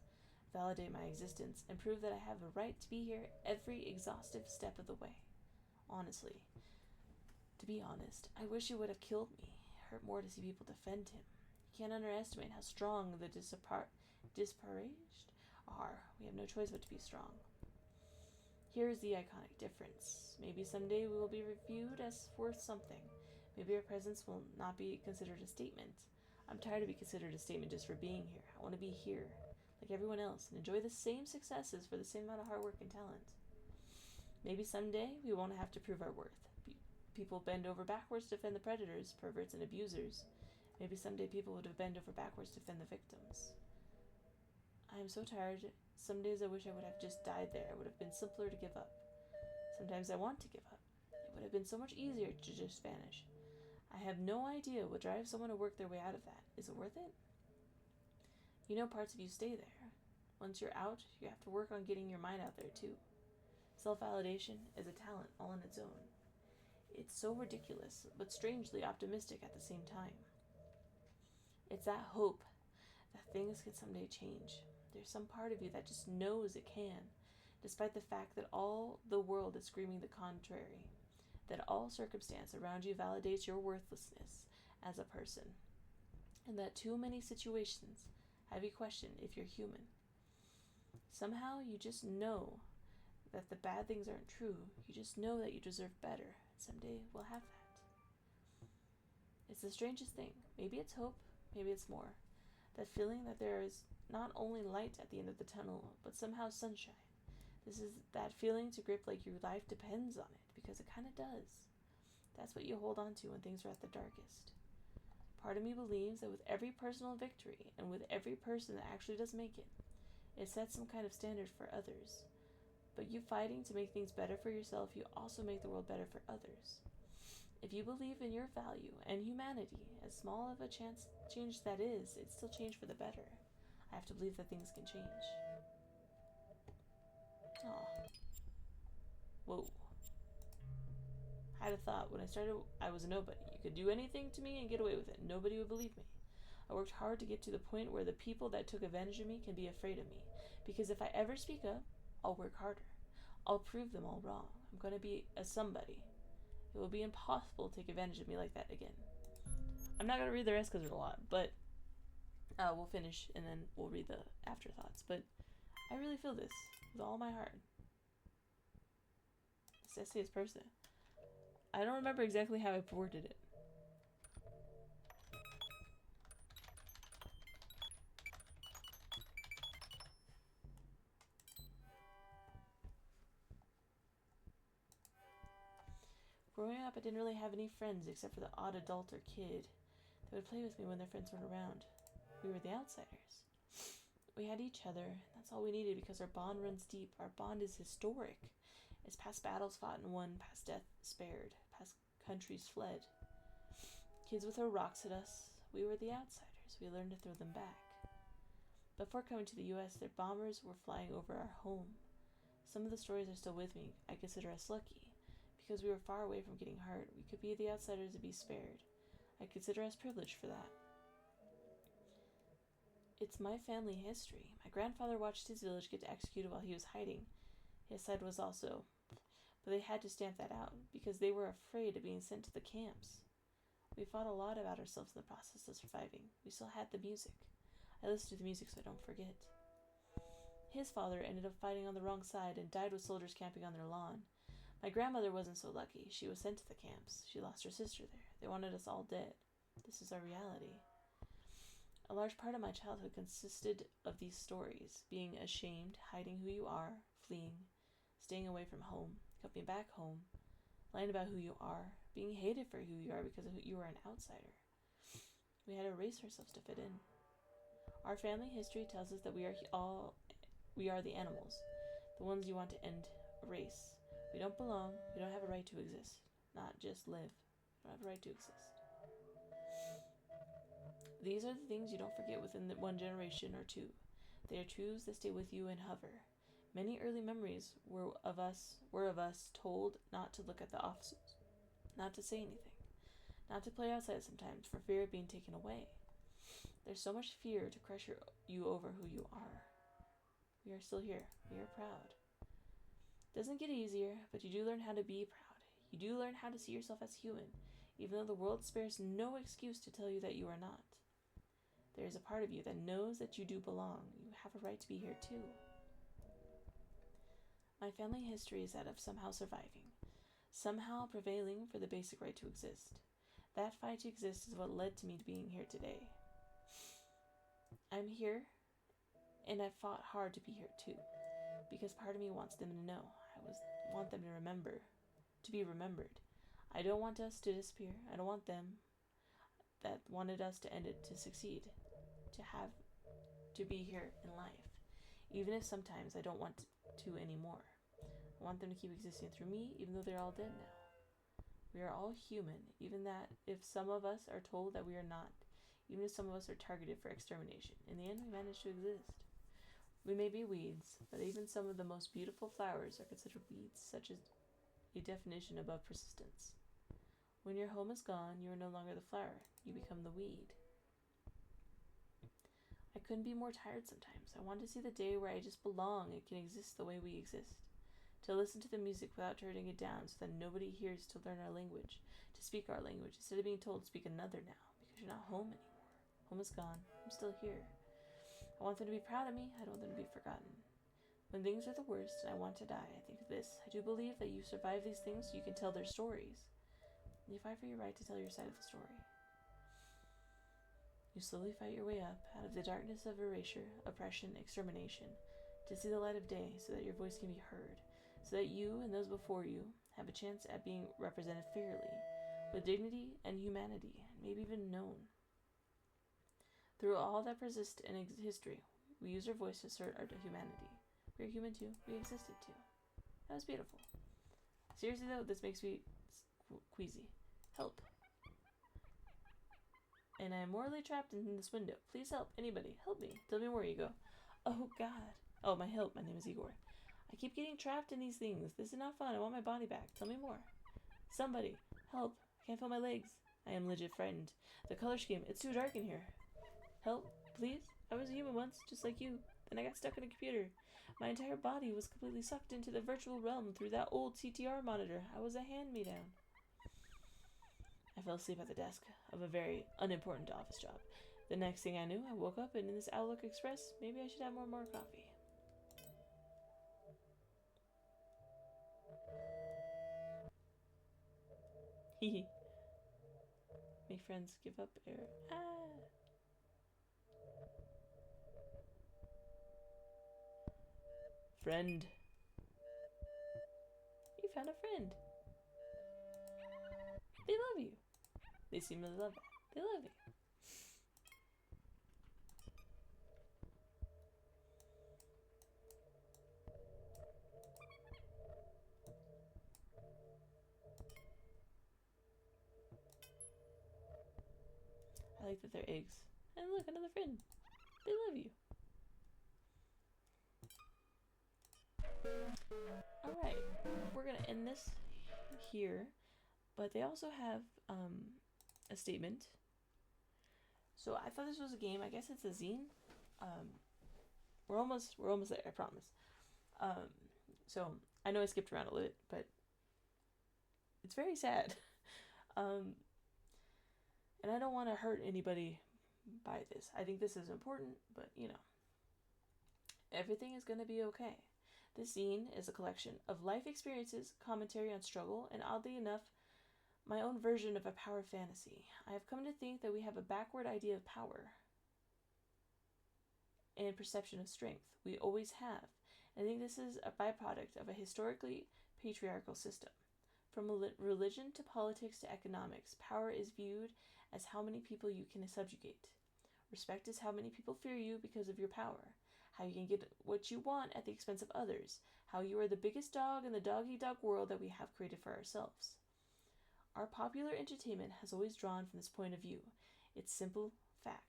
validate my existence, and prove that I have a right to be here every exhaustive step of the way. Honestly, to be honest, I wish it would have killed me. It hurt more to see people defend him. You can't underestimate how strong the disparaged are. We have no choice but to be strong. Here is the iconic difference. Maybe someday we will be reviewed as worth something. Maybe our presence will not be considered a statement. I'm tired of being considered a statement just for being here. I want to be here, like everyone else, and enjoy the same successes for the same amount of hard work and talent. Maybe someday we won't have to prove our worth. People bend over backwards to defend the predators, perverts, and abusers. Maybe someday people would bend over backwards to defend the victims. I am so tired. Some days I wish I would have just died there. It would have been simpler to give up. Sometimes I want to give up. It would have been so much easier to just vanish. I have no idea what drives someone to work their way out of that. Is it worth it? You know, parts of you stay there. Once you're out, you have to work on getting your mind out there too. Self-validation is a talent all on its own. It's so ridiculous, but strangely optimistic at the same time. It's that hope that things can someday change. There's some part of you that just knows it can, despite the fact that all the world is screaming the contrary, that all circumstance around you validates your worthlessness as a person, and that too many situations have you question if you're human. Somehow you just know that the bad things aren't true. You just know that you deserve better. Someday we'll have that. It's the strangest thing. Maybe it's hope, maybe it's more. That feeling that there is not only light at the end of the tunnel, but somehow sunshine. This is that feeling to grip like your life depends on it, because it kind of does. That's what you hold on to when things are at the darkest. Part of me believes that with every personal victory, and with every person that actually does make it, it sets some kind of standard for others. But you fighting to make things better for yourself, you also make the world better for others. If you believe in your value and humanity, as small of a change that is, it's still change for the better. I have to believe that things can change. Aw. Whoa. I had a thought. When I started, I was a nobody. You could do anything to me and get away with it. Nobody would believe me. I worked hard to get to the point where the people that took advantage of me can be afraid of me. Because if I ever speak up, I'll work harder. I'll prove them all wrong. I'm going to be a somebody. It will be impossible to take advantage of me like that again. I'm not going to read the rest because there's a lot, but we'll finish and then we'll read the afterthoughts. But I really feel this with all my heart. This essay is personal. I don't remember exactly how I worded it. Growing up, I didn't really have any friends except for the odd adult or kid that would play with me when their friends weren't around. We were the outsiders. We had each other. That's all we needed because our bond runs deep. Our bond is historic. It's past battles fought and won, past death spared, past countries fled. Kids would throw rocks at us. We were the outsiders. We learned to throw them back. Before coming to the U.S., their bombers were flying over our home. Some of the stories are still with me. I consider us lucky. Because we were far away from getting hurt, we could be the outsiders and be spared. I consider us privileged for that. It's my family history. My grandfather watched his village get executed while he was hiding. His side was also, but they had to stamp that out because they were afraid of being sent to the camps. We fought a lot about ourselves in the process of surviving. We still had the music. I listened to the music so I don't forget. His father ended up fighting on the wrong side and died with soldiers camping on their lawn. My grandmother wasn't so lucky. She was sent to the camps. She lost her sister there. They wanted us all dead. This is our reality. A large part of my childhood consisted of these stories. Being ashamed, hiding who you are, fleeing, staying away from home, coming back home, lying about who you are, being hated for who you are because you are an outsider. We had to erase ourselves to fit in. Our family history tells us that we are the animals, the ones you want to erase. We don't belong. We don't have a right to exist. Not just live. We don't have a right to exist. These are the things you don't forget within the one generation or two. They are truths that stay with you and hover. Many early memories were of us told not to look at the officers, not to say anything, not to play outside sometimes for fear of being taken away. There's so much fear to crush you over who you are. We are still here. We are proud. Doesn't get easier, but you do learn how to be proud. You do learn how to see yourself as human, even though the world spares no excuse to tell you that you are not. There is a part of you that knows that you do belong. You have a right to be here too. My family history is that of somehow surviving, somehow prevailing for the basic right to exist. That fight to exist is what led to me being here today. I'm here, and I've fought hard to be here too, because part of me wants them to know. I want them to remember, to be remembered. I don't want us to disappear. I don't want them that wanted us to end it to succeed, to be here in life, even if sometimes I don't want to anymore. I want them to keep existing through me, even though they're all dead now. We are all human, even that if some of us are told that we are not, even if some of us are targeted for extermination. In the end, we manage to exist. We may be weeds, but even some of the most beautiful flowers are considered weeds, such as a definition above persistence. When your home is gone, you are no longer the flower, you become the weed. I couldn't be more tired sometimes. I want to see the day where I just belong and can exist the way we exist. To listen to the music without turning it down so that nobody hears, to learn our language, to speak our language, instead of being told to speak another now, because you're not home anymore. Home is gone. I'm still here. I want them to be proud of me. I don't want them to be forgotten. When things are the worst and I want to die, I think of this. I do believe that you survive these things so you can tell their stories. You fight for your right to tell your side of the story. You slowly fight your way up out of the darkness of erasure, oppression, extermination, to see the light of day so that your voice can be heard, so that you and those before you have a chance at being represented fairly, with dignity and humanity, and maybe even known. Through all that persists in history, we use our voice to assert our humanity. We are human too. We existed too. That was beautiful. Seriously though, this makes me queasy. Help. And I am morally trapped in this window. Please help. Anybody. Help me. Tell me where you go. Oh, God. Oh, my help. My name is Igor. I keep getting trapped in these things. This is not fun. I want my body back. Tell me more. Somebody. Help. I can't feel my legs. I am legit frightened. The color scheme. It's too dark in here. Help. Please. I was a human once, just like you. Then I got stuck in a computer. My entire body was completely sucked into the virtual realm through that old CTR monitor. I was a hand-me-down. I fell asleep at the desk of a very unimportant office job. The next thing I knew, I woke up and in this Outlook Express, maybe I should have more coffee. Hehe. Make friends, give up error. Friend. You found a friend. They love you. They seem to love it. They love you. I like that they're eggs. And look, another friend. They love you. Alright, we're gonna end this here. But they also have a statement. So I thought this was a game. I guess it's a zine. We're almost there, I promise. So I know I skipped around a little bit, but it's very sad. And I don't want to hurt anybody by this. I think this is important, but you know, everything is going to be okay. This zine is a collection of life experiences, commentary on struggle, and oddly enough, my own version of a power fantasy. I have come to think that we have a backward idea of power and perception of strength. We always have. I think this is a byproduct of a historically patriarchal system. From religion to politics to economics, power is viewed as how many people you can subjugate. Respect is how many people fear you because of your power. How you can get what you want at the expense of others. How you are the biggest dog in the dog-eat-dog world that we have created for ourselves. Our popular entertainment has always drawn from this point of view. It's simple fact.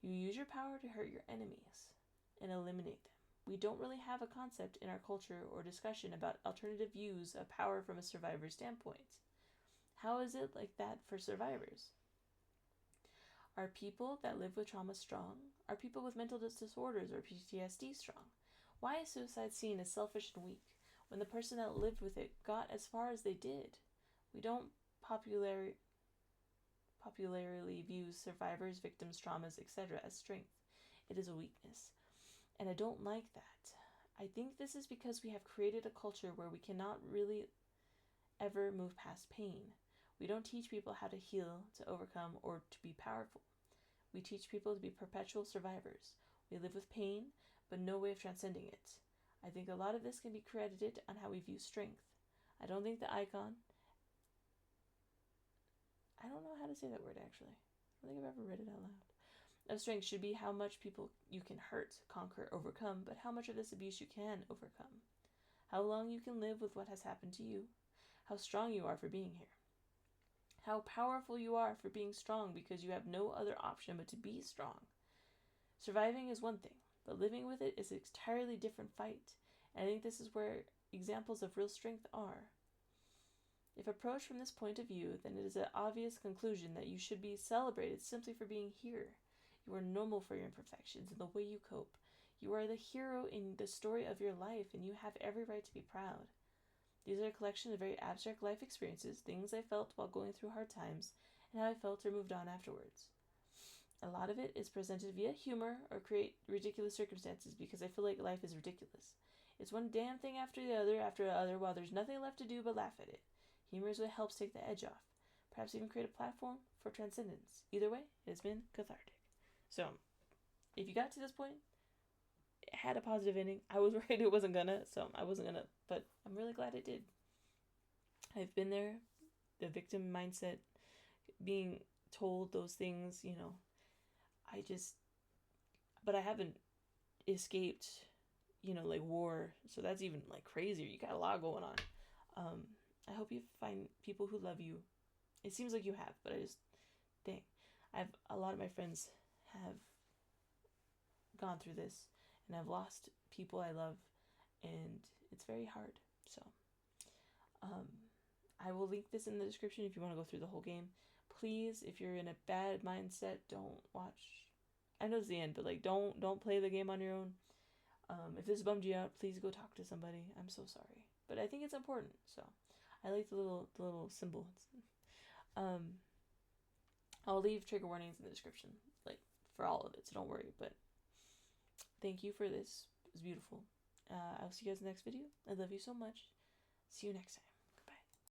You use your power to hurt your enemies and eliminate them. We don't really have a concept in our culture or discussion about alternative views of power from a survivor's standpoint. How is it like that for survivors? Are people that live with trauma strong? Are people with mental disorders or PTSD strong? Why is suicide seen as selfish and weak when the person that lived with it got as far as they did? We don't popularly views survivors, victims, traumas, etc. as strength. It is a weakness. And I don't like that. I think this is because we have created a culture where we cannot really ever move past pain. We don't teach people how to heal, to overcome, or to be powerful. We teach people to be perpetual survivors. We live with pain, but no way of transcending it. I think a lot of this can be credited on how we view strength. I don't think the icon... I don't know how to say that word, actually. I don't think I've ever read it out loud. Of strength should be how much people you can hurt, conquer, overcome, but how much of this abuse you can overcome. How long you can live with what has happened to you. How strong you are for being here. How powerful you are for being strong because you have no other option but to be strong. Surviving is one thing, but living with it is an entirely different fight. And I think this is where examples of real strength are. If approached from this point of view, then it is an obvious conclusion that you should be celebrated simply for being here. You are normal for your imperfections and the way you cope. You are the hero in the story of your life, and you have every right to be proud. These are a collection of very abstract life experiences, things I felt while going through hard times, and how I felt or moved on afterwards. A lot of it is presented via humor or create ridiculous circumstances because I feel like life is ridiculous. It's one damn thing after the other, while there's nothing left to do but laugh at it. Humor is what helps take the edge off. Perhaps even create a platform for transcendence. Either way, it has been cathartic. So, if you got to this point, it had a positive ending. I was worried it wasn't gonna, but I'm really glad it did. I've been there, the victim mindset, being told those things, but I haven't escaped, like war, so that's even like crazier. You got a lot going on. I hope you find people who love you. It seems like you have, but a lot of my friends have gone through this, and I've lost people I love, and it's very hard. So, I will link this in the description if you want to go through the whole game. Please, if you're in a bad mindset, don't watch. I know it's the end, but don't play the game on your own. If this bummed you out, please go talk to somebody. I'm so sorry, but I think it's important. So, I like the little symbol. I'll leave trigger warnings in the description, for all of it, so don't worry. But thank you for this. It was beautiful. I'll see you guys in the next video. I love you so much. See you next time.